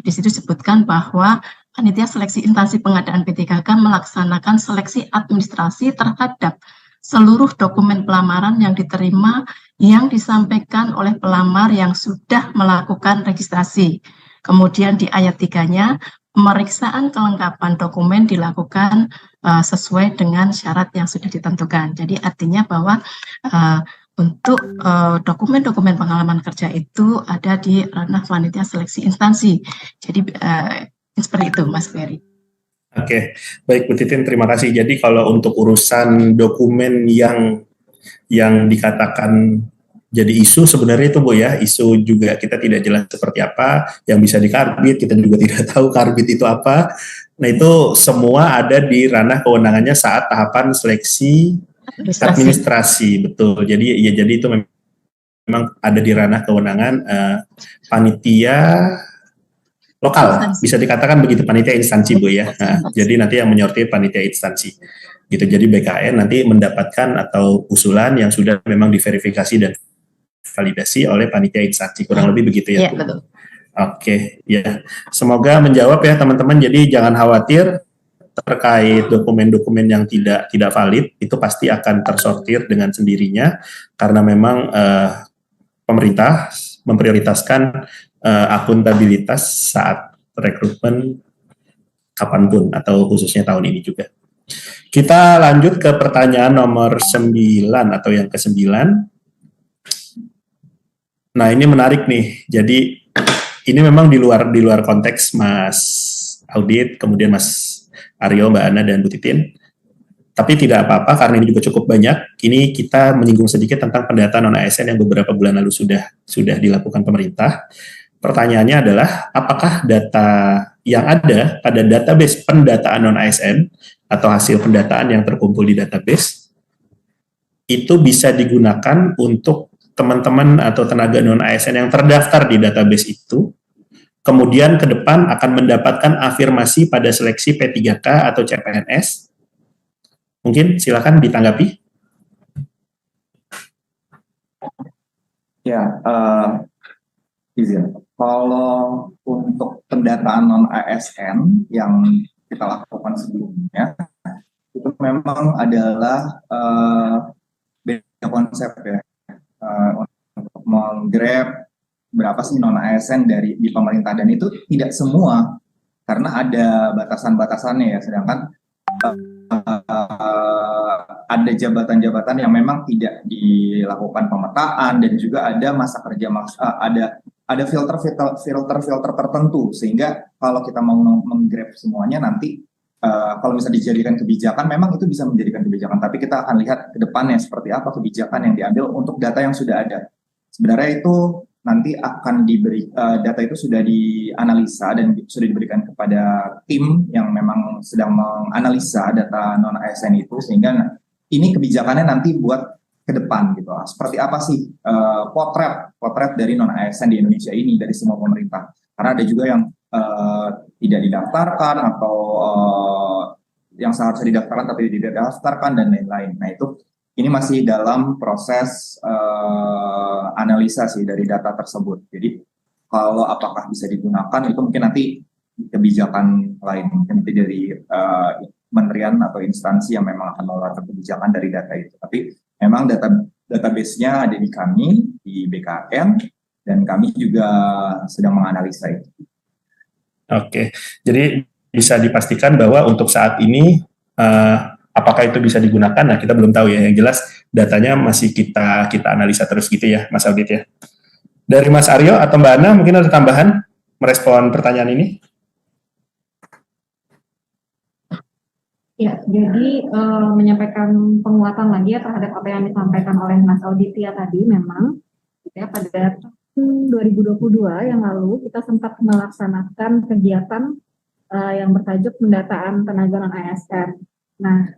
di situ disebutkan bahwa panitia seleksi instansi pengadaan P3K melaksanakan seleksi administrasi terhadap seluruh dokumen pelamaran yang diterima yang disampaikan oleh pelamar yang sudah melakukan registrasi. Kemudian di ayat 3-nya, pemeriksaan kelengkapan dokumen dilakukan sesuai dengan syarat yang sudah ditentukan. Jadi artinya bahwa untuk dokumen-dokumen pengalaman kerja itu ada di ranah panitia seleksi instansi. Jadi seperti itu, Mas Ferry. Oke, baik Bu Titin, terima kasih. Jadi kalau untuk urusan dokumen yang dikatakan jadi isu, sebenarnya itu Bu ya, isu juga kita tidak jelas seperti apa, yang bisa dikarbit, kita juga tidak tahu karbit itu apa. Nah itu semua ada di ranah kewenangannya saat tahapan seleksi administrasi, betul. Jadi ya, jadi itu memang ada di ranah kewenangan panitia lokal, bisa dikatakan begitu, panitia instansi Bu ya. Nah, jadi nanti yang menyortir panitia instansi. gitu. Jadi BKN nanti mendapatkan atau usulan yang sudah memang diverifikasi dan validasi oleh panitia instansi, kurang lebih begitu ya. Iya, betul. Oke, ya. Semoga menjawab ya teman-teman. Jadi jangan khawatir terkait dokumen-dokumen yang tidak valid, itu pasti akan tersortir dengan sendirinya karena memang pemerintah memprioritaskan akuntabilitas saat rekrutmen kapanpun atau khususnya tahun ini juga. Kita lanjut ke pertanyaan nomor 9 atau yang ke-9. Nah, ini menarik nih. Jadi ini memang di luar konteks Mas Audit, kemudian Mas Aryo, Mbak Ana, dan Bu Titin. Tapi tidak apa-apa karena ini juga cukup banyak. Ini kita menyinggung sedikit tentang pendataan non-ASN yang beberapa bulan lalu sudah dilakukan pemerintah. Pertanyaannya adalah, apakah data yang ada pada database pendataan non-ASN atau hasil pendataan yang terkumpul di database itu bisa digunakan untuk teman-teman atau tenaga non-ASN yang terdaftar di database itu, kemudian ke depan akan mendapatkan afirmasi pada seleksi P3K atau CPNS? Mungkin silakan ditanggapi. Ya, izin. Kalau untuk pendataan non-ASN yang kita lakukan sebelumnya, itu memang adalah beda konsep ya. Untuk menggrab berapa sih non-ASN di pemerintah, dan itu tidak semua karena ada batasan-batasannya ya, sedangkan ada jabatan-jabatan yang memang tidak dilakukan pemetaan dan juga ada masa kerja ada filter tertentu, sehingga kalau kita mau menggrab semuanya nanti kalau bisa dijadikan kebijakan, memang itu bisa menjadikan kebijakan, tapi kita akan lihat ke depannya seperti apa kebijakan yang diambil untuk data yang sudah ada. Sebenarnya itu nanti akan diberi data itu sudah dianalisa dan sudah diberikan kepada tim yang memang sedang menganalisa data non-ASN itu, sehingga ini kebijakannya nanti buat ke depan gitu. Seperti apa sih potret dari non-ASN di Indonesia ini dari semua pemerintah? Karena ada juga yang tidak didaftarkan atau yang seharusnya didaftarkan tapi tidak didaftarkan dan lain-lain. Nah, ini masih dalam proses analisa sih dari data tersebut. Jadi kalau apakah bisa digunakan itu mungkin nanti kebijakan lain, mungkin nanti dari kementerian atau instansi yang memang akan mengeluarkan kebijakan dari data itu. Tapi memang database-nya ada di kami di BKN dan kami juga sedang menganalisa itu. Oke, jadi bisa dipastikan bahwa untuk saat ini apakah itu bisa digunakan? Nah, kita belum tahu ya. Yang jelas datanya masih kita analisa terus gitu ya, Mas Audit ya. Dari Mas Aryo atau Mbak Ana mungkin ada tambahan merespon pertanyaan ini? Ya, jadi menyampaikan penguatan lagi ya terhadap apa yang disampaikan oleh Mas Audit ya tadi, memang ya pada 2022 yang lalu kita sempat melaksanakan kegiatan yang bertajuk pendataan tenaga non-ASN. Nah,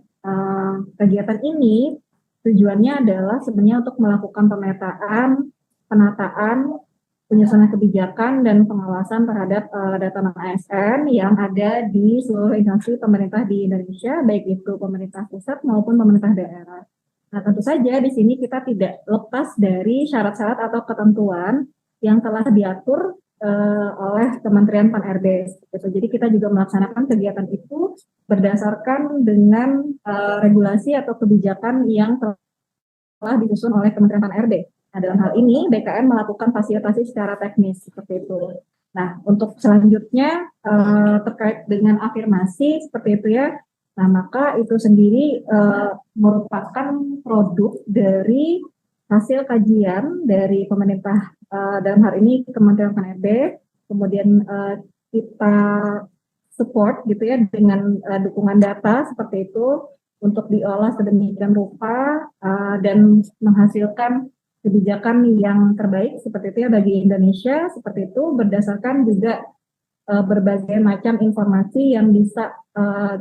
kegiatan ini tujuannya adalah sebenarnya untuk melakukan pemetaan, penataan, penyusunan kebijakan dan pengawasan terhadap data non-ASN yang ada di seluruh instansi pemerintah di Indonesia, baik itu pemerintah pusat maupun pemerintah daerah. Nah, tentu saja di sini kita tidak lepas dari syarat-syarat atau ketentuan yang telah diatur oleh Kementerian Pan-RB. Jadi kita juga melaksanakan kegiatan itu berdasarkan dengan regulasi atau kebijakan yang telah disusun oleh Kementerian Pan-RB. Nah, dalam hal ini BKN melakukan fasilitasi secara teknis seperti itu. Nah, untuk selanjutnya terkait dengan afirmasi seperti itu ya. Nah, maka itu sendiri merupakan produk dari hasil kajian dari pemerintah, dalam hal ini Kementerian Pan-RB, kemudian kita support gitu ya dengan dukungan data seperti itu untuk diolah sedemikian rupa dan menghasilkan kebijakan yang terbaik seperti itu ya bagi Indonesia, seperti itu berdasarkan juga berbagai macam informasi yang bisa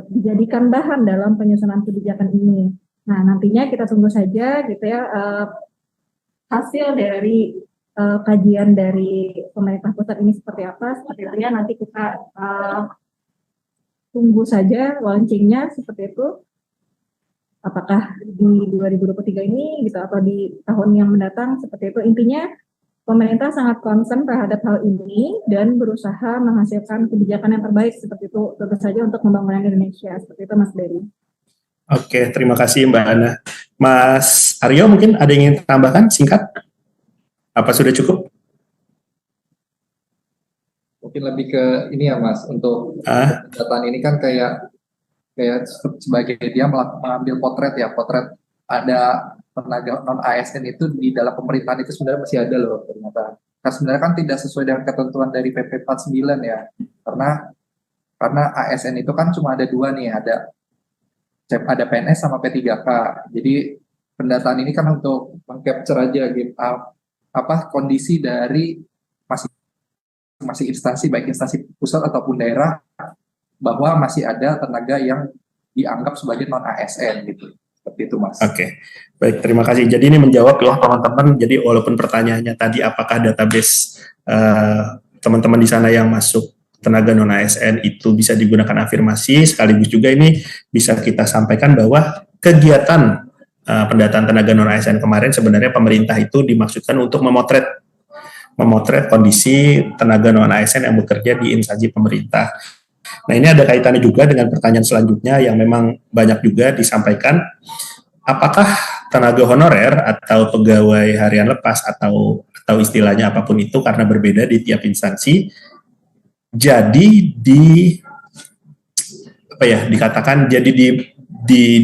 dijadikan bahan dalam penyusunan kebijakan ini. Nah, nantinya kita tunggu saja gitu ya hasil dari kajian dari pemerintah pusat ini seperti apa, seperti itu ya nanti kita tunggu saja launchingnya seperti itu. apakah di 2023 ini gitu atau di tahun yang mendatang seperti itu. Intinya pemerintah sangat concern terhadap hal ini dan berusaha menghasilkan kebijakan yang terbaik seperti itu tentu saja untuk pembangunan Indonesia. Seperti itu Mas Berry. Oke, terima kasih Mbak Ana. Mas Aryo mungkin ada yang ingin tambahkan singkat? Apa sudah cukup? Mungkin lebih ke ini ya Mas, untuk pendataan ini kan kayak sebagai dia mengambil potret ada tenaga non ASN itu di dalam pemerintahan itu sebenarnya masih ada loh ternyata. Karena sebenarnya kan tidak sesuai dengan ketentuan dari PP 49 ya. Karena ASN itu kan cuma ada dua nih, ada PNS sama P3K. Jadi pendataan ini kan untuk meng-capture aja gitu, kondisi dari masing-masing instansi, baik instansi pusat ataupun daerah, bahwa masih ada tenaga yang dianggap sebagai non ASN gitu. Seperti itu Mas. Oke, baik, terima kasih. Jadi ini menjawab ya teman-teman. Jadi walaupun pertanyaannya tadi apakah database teman-teman di sana yang masuk tenaga non ASN itu bisa digunakan afirmasi, sekaligus juga ini bisa kita sampaikan bahwa kegiatan pendataan tenaga non ASN kemarin sebenarnya pemerintah itu dimaksudkan untuk memotret kondisi tenaga non ASN yang bekerja di instansi pemerintah. Nah, ini ada kaitannya juga dengan pertanyaan selanjutnya yang memang banyak juga disampaikan. Apakah tenaga honorer atau pegawai harian lepas atau istilahnya apapun itu karena berbeda di tiap instansi, jadi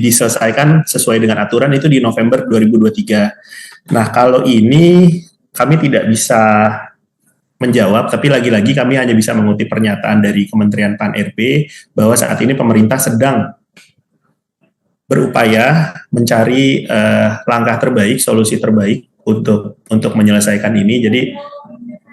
diselesaikan sesuai dengan aturan itu di November 2023. Nah, kalau ini kami tidak bisa menjawab, tapi lagi-lagi kami hanya bisa mengutip pernyataan dari Kementerian Pan-RB bahwa saat ini pemerintah sedang berupaya mencari langkah terbaik, solusi terbaik untuk menyelesaikan ini. Jadi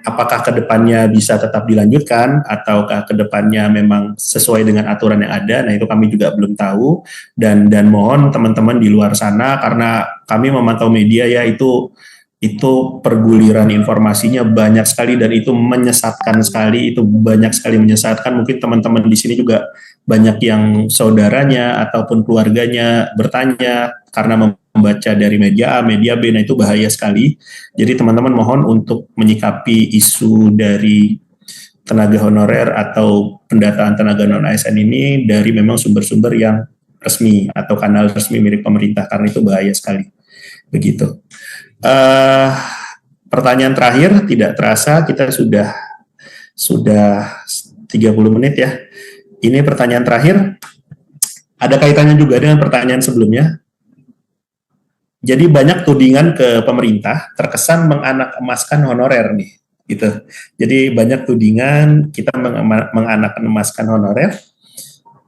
apakah kedepannya bisa tetap dilanjutkan ataukah kedepannya memang sesuai dengan aturan yang ada? Nah, itu kami juga belum tahu, dan mohon teman-teman di luar sana, karena kami memantau media ya, itu perguliran informasinya banyak sekali dan itu menyesatkan sekali, itu banyak sekali menyesatkan. Mungkin teman-teman di sini juga banyak yang saudaranya ataupun keluarganya bertanya karena membaca dari media A, media B, nah itu bahaya sekali. Jadi teman-teman mohon untuk menyikapi isu dari tenaga honorer atau pendataan tenaga non-ASN ini dari memang sumber-sumber yang resmi atau kanal resmi milik pemerintah, karena itu bahaya sekali. Begitu. Pertanyaan terakhir, tidak terasa kita sudah 30 menit ya. Ini pertanyaan terakhir, ada kaitannya juga dengan pertanyaan sebelumnya. Jadi banyak tudingan ke pemerintah terkesan menganak-emaskan honorer nih, gitu. Jadi banyak tudingan kita menganak-emaskan honorer.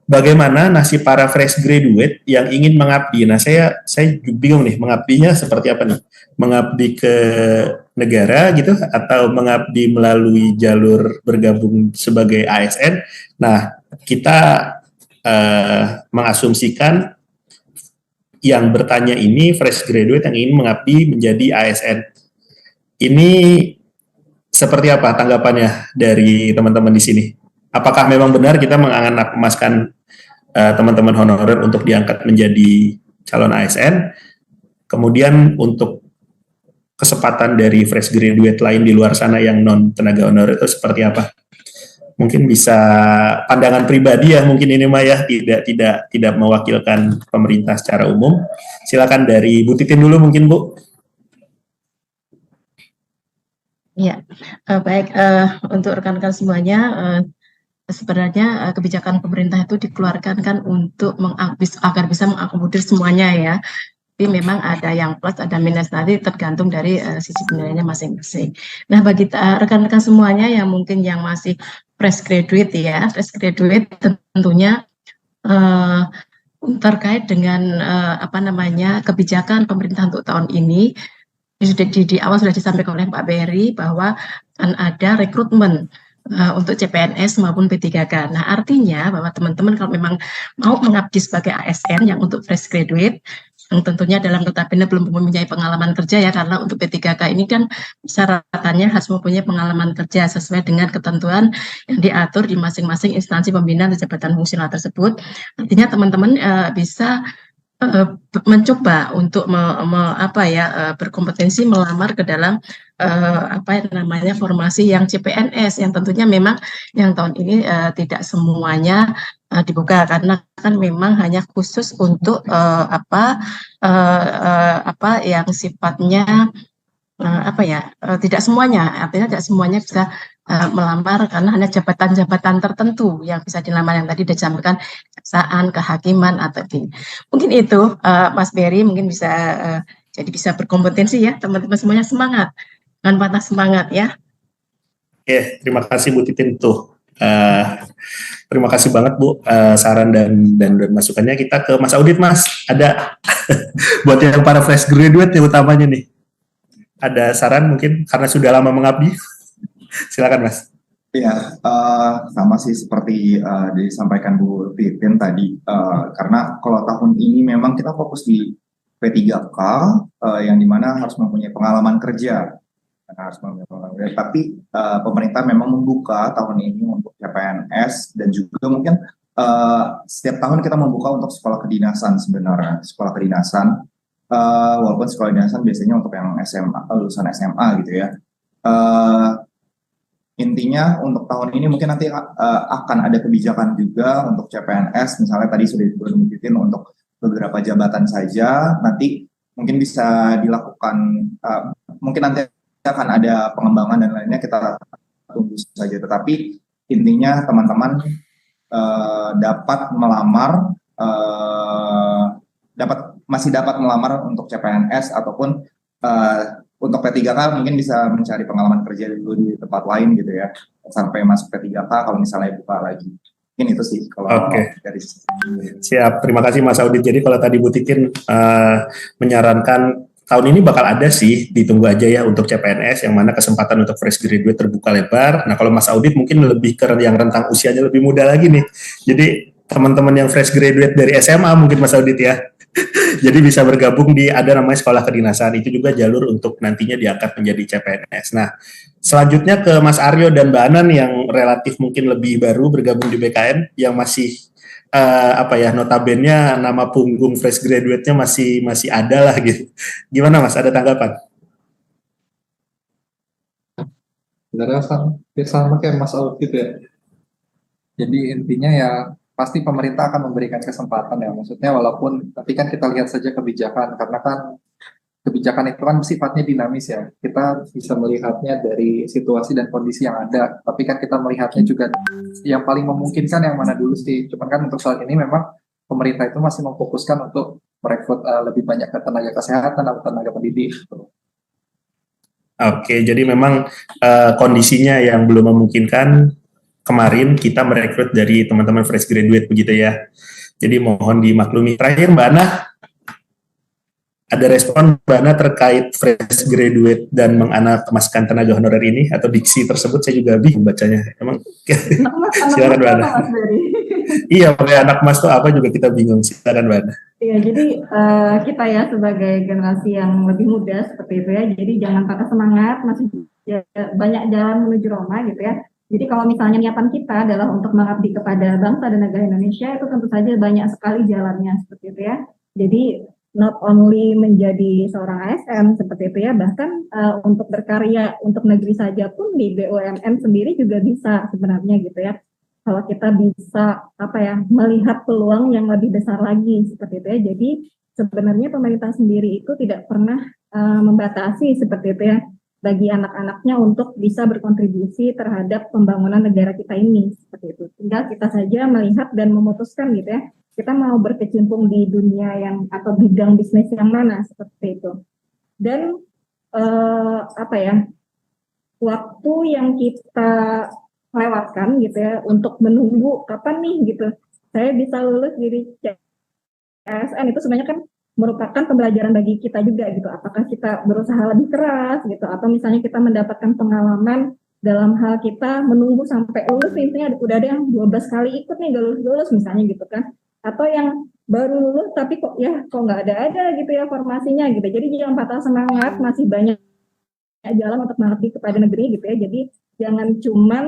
Bagaimana nasib para fresh graduate yang ingin mengabdi? Nah, saya bingung nih, mengabdinya seperti apa nih? Mengabdi ke negara gitu atau mengabdi melalui jalur bergabung sebagai ASN? Nah, kita mengasumsikan yang bertanya ini fresh graduate yang ingin mengabdi menjadi ASN. Ini seperti apa tanggapannya dari teman-teman di sini? Apakah memang benar kita menganak-emaskan teman-teman honorer untuk diangkat menjadi calon ASN? Kemudian untuk kesempatan dari fresh graduate lain di luar sana yang non tenaga honorer itu seperti apa? Mungkin bisa pandangan pribadi ya, mungkin ini Mah ya, tidak mewakilkan pemerintah secara umum. Silakan dari Bu Titin dulu mungkin Bu. Ya, baik, untuk rekan-rekan semuanya, sebenarnya kebijakan pemerintah itu dikeluarkan kan untuk agar bisa mengakomodir semuanya ya. Tapi memang ada yang plus, ada minus, tadi tergantung dari sisi penilaiannya masing-masing. Nah, bagi rekan-rekan semuanya yang mungkin yang masih fresh graduate ya, fresh graduate tentunya terkait dengan kebijakan pemerintah untuk tahun ini, di awal sudah disampaikan oleh Pak Berry bahwa akan ada rekrutmen untuk CPNS maupun P3K. Nah, artinya bahwa teman-teman kalau memang mau mengabdi sebagai ASN yang untuk fresh graduate, yang tentunya dalam notabene belum mempunyai pengalaman kerja ya, karena untuk P3K ini kan syaratannya harus mempunyai pengalaman kerja sesuai dengan ketentuan yang diatur di masing-masing instansi pembinaan dan jabatan fungsional tersebut. Artinya teman-teman bisa mencoba untuk berkompetensi melamar ke dalam formasi yang CPNS, yang tentunya memang yang tahun ini tidak semuanya dibuka, karena kan memang hanya khusus untuk yang sifatnya tidak semuanya, artinya tidak semuanya bisa melamar, karena hanya jabatan-jabatan tertentu yang bisa dilamar, yang tadi disampaikan kejaksaan, kehakiman, atau gini. Mungkin itu Mas Berry mungkin bisa jadi bisa berkompetensi ya, teman-teman semuanya semangat, dengan patah semangat ya. Oke, terima kasih Bu Titin tuh. Terima kasih banget Bu saran dan masukannya. Kita ke Mas Audit, Mas. Ada buat yang para fresh graduate yang utamanya nih. Ada saran mungkin karena sudah lama mengabdi? Silakan Mas. Ya, sama sih seperti disampaikan Bu Titin tadi, karena kalau tahun ini memang kita fokus di P3K, yang dimana harus mempunyai pengalaman kerja, tapi pemerintah memang membuka tahun ini untuk CPNS, dan juga mungkin setiap tahun kita membuka untuk sekolah kedinasan sebenarnya, sekolah kedinasan. Walaupun sekolah kedinasan biasanya untuk yang SMA, lulusan SMA gitu ya. Intinya untuk tahun ini mungkin nanti akan ada kebijakan juga untuk CPNS, misalnya tadi sudah disebutin untuk beberapa jabatan saja, nanti mungkin bisa dilakukan, mungkin nanti akan ada pengembangan dan lainnya, kita tunggu saja. Tetapi intinya teman-teman dapat melamar, masih dapat melamar untuk CPNS ataupun untuk P3K mungkin bisa mencari pengalaman kerja dulu di tempat lain gitu ya, sampai masuk P3K kalau misalnya buka lagi. Mungkin itu sih kalau dari Siap, terima kasih Mas Audit. Jadi kalau tadi Bu Titin menyarankan tahun ini bakal ada sih, ditunggu aja ya untuk CPNS, yang mana kesempatan untuk fresh graduate terbuka lebar. Nah kalau Mas Audit mungkin lebih ke yang rentang usianya lebih muda lagi nih. Jadi teman-teman yang fresh graduate dari SMA mungkin Mas Audit ya. Jadi bisa bergabung di ada namanya sekolah kedinasan, itu juga jalur untuk nantinya diangkat menjadi CPNS. Nah, selanjutnya ke Mas Aryo dan Mbak Anan yang relatif mungkin lebih baru bergabung di BKN, yang masih notabene nama punggung fresh graduate-nya masih ada lah gitu. Gimana Mas, ada tanggapan? Sebenarnya sama kayak Mas Audit ya. Jadi intinya ya pasti pemerintah akan memberikan kesempatan ya, maksudnya walaupun, tapi kan kita lihat saja kebijakan, karena kan kebijakan itu kan sifatnya dinamis ya, kita bisa melihatnya dari situasi dan kondisi yang ada, tapi kan kita melihatnya juga yang paling memungkinkan yang mana dulu sih. Cuman kan untuk saat ini memang pemerintah itu masih memfokuskan untuk merekrut lebih banyak ke tenaga kesehatan atau tenaga pendidik gitu. Oke, jadi memang kondisinya yang belum memungkinkan. Kemarin kita merekrut dari teman-teman fresh graduate begitu ya. Jadi mohon dimaklumi. Terakhir Mbak Ana, ada respon Mbak Ana terkait fresh graduate dan mengemaskan tenaga honorer ini atau diksi tersebut? Saya juga bingung bacanya. Emang silakan Mbak Ana. Iya, pakai anak mas tuh apa juga kita bingung. Silakan Mbak Ana. Iya, jadi kita ya sebagai generasi yang lebih muda seperti itu ya. Jadi jangan patah semangat, masih banyak jalan menuju Roma gitu ya. Jadi kalau misalnya niatan kita adalah untuk mengabdi kepada bangsa dan negara Indonesia, itu tentu saja banyak sekali jalannya seperti itu ya. Jadi not only menjadi seorang ASN seperti itu ya, bahkan untuk berkarya untuk negeri saja pun di BUMN sendiri juga bisa sebenarnya gitu ya. Kalau kita bisa melihat peluang yang lebih besar lagi seperti itu ya. Jadi sebenarnya pemerintah sendiri itu tidak pernah membatasi seperti itu ya, bagi anak-anaknya untuk bisa berkontribusi terhadap pembangunan negara kita ini seperti itu. Tinggal kita saja melihat dan memutuskan gitu ya, kita mau berkecimpung di dunia yang atau bidang bisnis yang mana seperti itu. Dan waktu yang kita lewatkan gitu ya untuk menunggu kapan nih gitu saya bisa lulus jadi ASN, itu sebenarnya kan merupakan pembelajaran bagi kita juga gitu. Apakah kita berusaha lebih keras gitu, atau misalnya kita mendapatkan pengalaman dalam hal kita menunggu sampai lulus, misalnya udah ada yang 12 kali ikut nih gak lulus misalnya gitu kan, atau yang baru lulus tapi kok nggak ada gitu ya formasinya gitu. Jadi jangan patah semangat, masih banyak jalan untuk mengabdi kepada negeri gitu ya. Jadi jangan cuman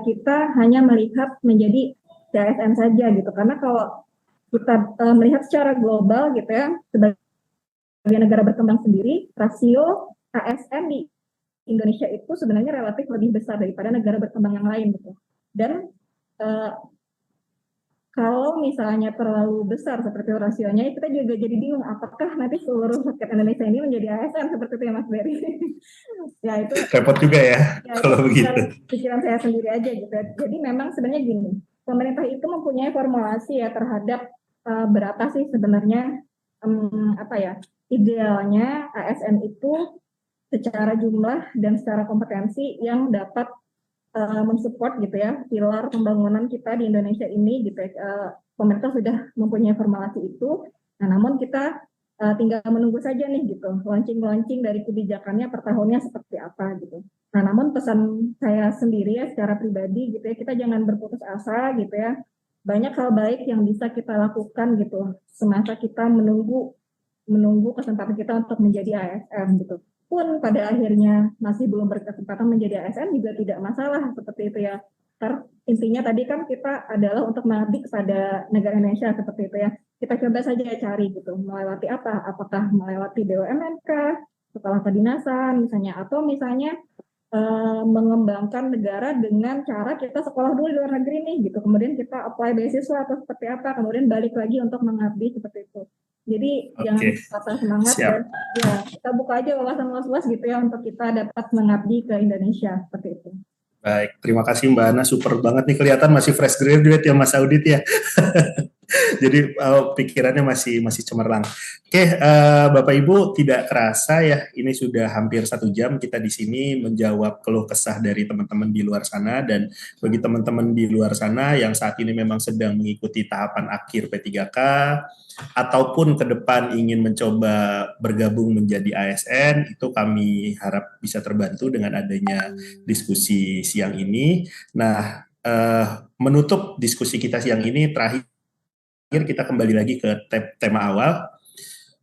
kita hanya melihat menjadi CSN saja gitu, karena kalau kita melihat secara global gitu ya, sebagai negara berkembang sendiri, rasio ASN di Indonesia itu sebenarnya relatif lebih besar daripada negara berkembang yang lain gitu. Dan kalau misalnya terlalu besar seperti rasionya, kita juga jadi bingung apakah nanti seluruh rakyat Indonesia ini menjadi ASN seperti itu ya Mas Berry. Ya itu Repot juga ya kalau begitu. pikiran saya sendiri aja gitu. Jadi memang sebenarnya gini, pemerintah itu mempunyai formulasi ya terhadap berapa sih sebenarnya idealnya ASN itu secara jumlah dan secara kompetensi yang dapat mensupport gitu ya pilar pembangunan kita di Indonesia ini gitu ya. Pemerintah sudah mempunyai formulasi itu. Nah, namun kita tinggal menunggu saja nih gitu launching dari kebijakannya per tahunnya seperti apa gitu. Nah, namun pesan saya sendiri ya secara pribadi gitu ya, kita jangan berputus asa gitu ya. Banyak hal baik yang bisa kita lakukan gitu semasa kita menunggu kesempatan kita untuk menjadi ASN gitu. Pun pada akhirnya masih belum berkesempatan menjadi ASN juga tidak masalah seperti itu ya. Karena intinya tadi kan kita adalah untuk mengabdi kepada negara Indonesia seperti itu ya. Kita coba saja cari gitu, melewati apa? Apakah melewati BUMN kah, kepala kedinasan misalnya, atau misalnya mengembangkan negara dengan cara kita sekolah dulu di luar negeri nih gitu. Kemudian kita apply beasiswa atau seperti apa, kemudian balik lagi untuk mengabdi seperti itu. Jadi jangan patah semangat. Siap. Dan ya kita buka aja wawasan luas-luas gitu ya untuk kita dapat mengabdi ke Indonesia seperti itu. Baik, terima kasih Mbak Ana, super banget nih, kelihatan masih fresh graduate ya Mas Audit ya. Jadi pikirannya masih cemerlang. Oke, Bapak Ibu, tidak kerasa ya, ini sudah hampir 1 jam kita di sini menjawab keluh kesah dari teman-teman di luar sana. Dan bagi teman-teman di luar sana yang saat ini memang sedang mengikuti tahapan akhir P3K ataupun ke depan ingin mencoba bergabung menjadi ASN, itu kami harap bisa terbantu dengan adanya diskusi siang ini. Nah, menutup diskusi kita siang ini, terakhir kita kembali lagi ke tema awal.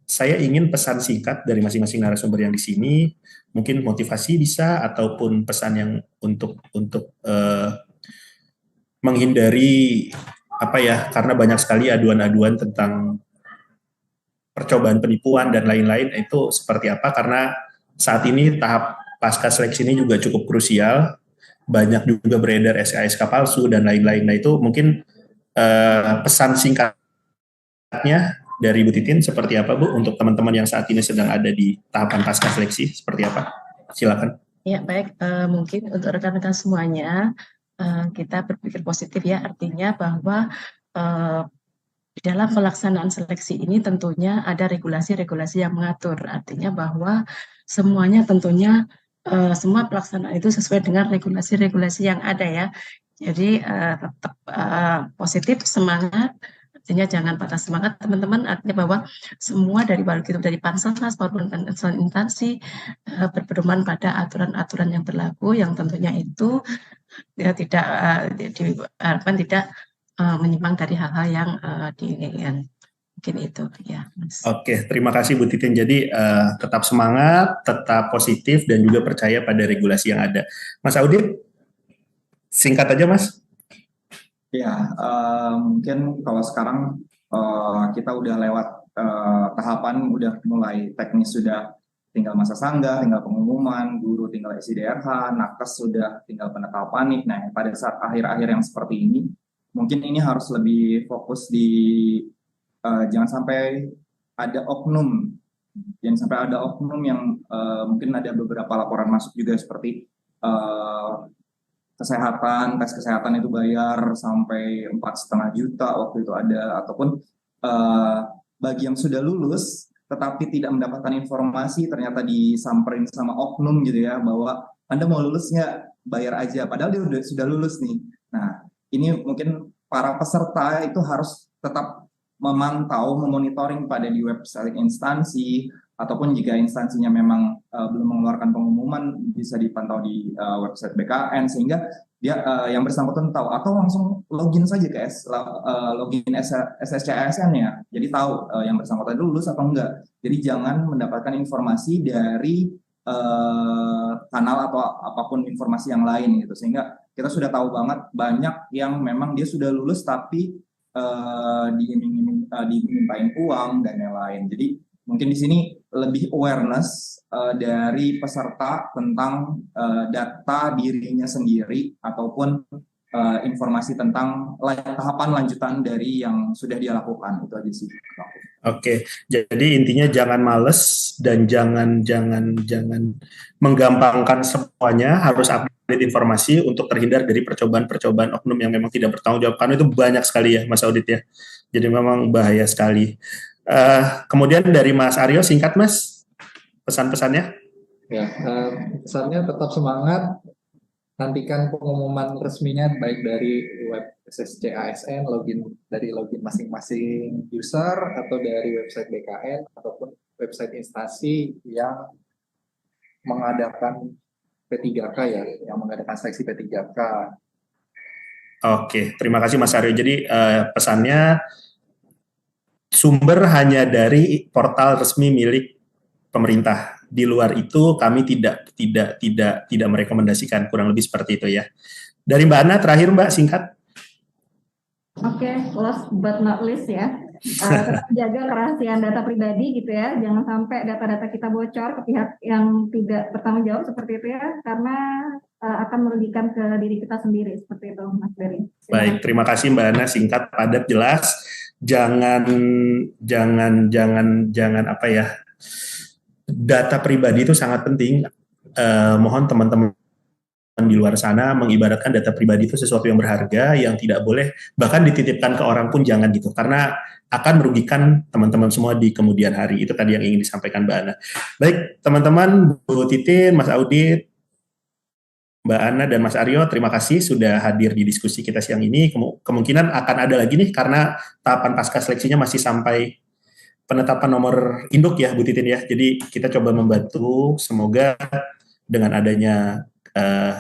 Saya ingin pesan singkat dari masing-masing narasumber yang di sini, mungkin motivasi bisa ataupun pesan yang untuk menghindari karena banyak sekali aduan-aduan tentang percobaan penipuan dan lain-lain, itu seperti apa, karena saat ini tahap pasca seleksi ini juga cukup krusial, banyak juga beredar SKSK palsu dan lain-lain. Nah itu mungkin pesan singkatnya dari Bu Titin seperti apa Bu untuk teman-teman yang saat ini sedang ada di tahapan pasca seleksi, seperti apa? Silakan. Ya baik, mungkin untuk rekan-rekan semuanya kita berpikir positif ya, artinya bahwa di dalam pelaksanaan seleksi ini tentunya ada regulasi-regulasi yang mengatur, artinya bahwa semuanya tentunya semua pelaksanaan itu sesuai dengan regulasi-regulasi yang ada ya. Jadi tetap positif, semangat, artinya jangan patah semangat teman-teman, artinya bahwa semua dari Pansas maupun instansi berpedoman pada aturan-aturan yang berlaku, yang tentunya itu tidak diharapkan tidak menyimpang dari hal-hal yang diinginkan. Mungkin itu ya Mas. Oke, terima kasih Bu Titin. Jadi tetap semangat, tetap positif, dan juga percaya pada regulasi yang ada. Mas Audit, singkat aja Mas. Ya, mungkin kalau sekarang kita udah lewat tahapan, udah mulai teknis, sudah tinggal masa sanggah, tinggal pengumuman, guru tinggal isi DRH, nakes sudah tinggal penetapan nih. Nah, pada saat akhir-akhir yang seperti ini, mungkin ini harus lebih fokus di jangan sampai ada oknum yang mungkin ada beberapa laporan masuk juga seperti tes kesehatan itu bayar sampai 4,5 juta waktu itu ada, ataupun bagi yang sudah lulus tetapi tidak mendapatkan informasi, ternyata disamperin sama oknum gitu ya, bahwa Anda mau lulus nggak, bayar aja, padahal dia sudah lulus nih. Nah, ini mungkin para peserta itu harus tetap memantau, memonitoring pada di website instansi, ataupun jika instansinya memang belum mengeluarkan pengumuman, bisa dipantau di website BKN, sehingga dia yang bersangkutan tahu, atau langsung login saja ke login SSCASN-nya, jadi tahu yang bersangkutan lulus atau enggak. Jadi jangan mendapatkan informasi dari kanal atau apapun informasi yang lain gitu, sehingga kita sudah tahu banget banyak yang memang dia sudah lulus tapi dimintain uang dan lain-lain. Jadi mungkin di sini lebih awareness dari peserta tentang data dirinya sendiri ataupun informasi tentang tahapan lanjutan dari yang sudah dia lakukan. Itu aja sih. Oke, jadi intinya jangan males dan jangan menggampangkan semuanya, harus update informasi untuk terhindar dari percobaan-percobaan oknum yang memang tidak bertanggung jawab, karena itu banyak sekali ya Mas Audit ya. Jadi memang bahaya sekali. Kemudian dari Mas Aryo, singkat Mas, pesan-pesannya. Ya, pesannya tetap semangat. Nantikan pengumuman resminya baik dari web SSC ASN, dari login masing-masing user atau dari website BKN ataupun website instansi yang mengadakan P3K ya, yang mengadakan seleksi P3K. Oke, terima kasih Mas Aryo. Jadi pesannya sumber hanya dari portal resmi milik pemerintah. Di luar itu kami tidak merekomendasikan, kurang lebih seperti itu ya. Dari Mbak Ana terakhir Mbak, singkat. Oke, last but not least ya, tetap jaga kerahasiaan data pribadi gitu ya, jangan sampai data-data kita bocor ke pihak yang tidak bertanggung jawab seperti itu ya, karena akan merugikan ke diri kita sendiri seperti itu, Mas Berry. Baik, terima kasih Mbak Ana, singkat, padat, jelas. Jangan apa ya? Data pribadi itu sangat penting. Mohon teman-teman di luar sana mengibaratkan data pribadi itu sesuatu yang berharga, yang tidak boleh bahkan dititipkan ke orang pun jangan gitu, karena akan merugikan teman-teman semua di kemudian hari. Itu tadi yang ingin disampaikan Mbak Ana. Baik, teman-teman, Bu Titin, Mas Audit, Mbak Ana dan Mas Aryo, terima kasih sudah hadir di diskusi kita siang ini. Kemungkinan akan ada lagi nih, karena tahapan pasca seleksinya masih sampai penetapan nomor induk ya Bu Titin ya. Jadi kita coba membantu, semoga dengan adanya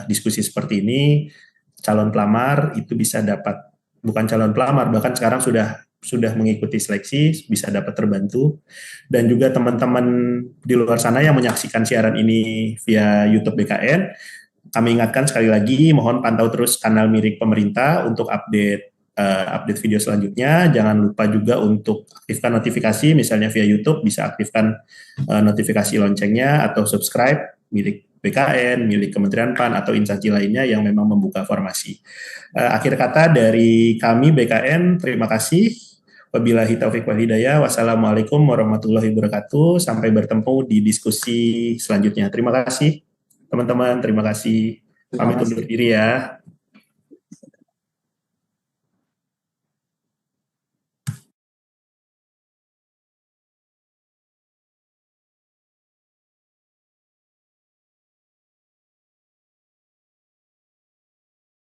diskusi seperti ini, calon pelamar itu bisa dapat, bukan calon pelamar, bahkan sekarang sudah mengikuti seleksi, bisa dapat terbantu. Dan juga teman-teman di luar sana yang menyaksikan siaran ini via YouTube BKN, kami ingatkan sekali lagi, mohon pantau terus kanal milik pemerintah untuk update video selanjutnya. Jangan lupa juga untuk aktifkan notifikasi, misalnya via YouTube bisa aktifkan notifikasi loncengnya atau subscribe milik BKN, milik Kementerian PAN atau instansi lainnya yang memang membuka formasi. Akhir kata dari kami BKN, terima kasih. Wabillahi taufiq wal hidayah. Wassalamualaikum warahmatullahi wabarakatuh. Sampai bertemu di diskusi selanjutnya. Terima kasih teman-teman, terima kasih. Pamit undur diri ya.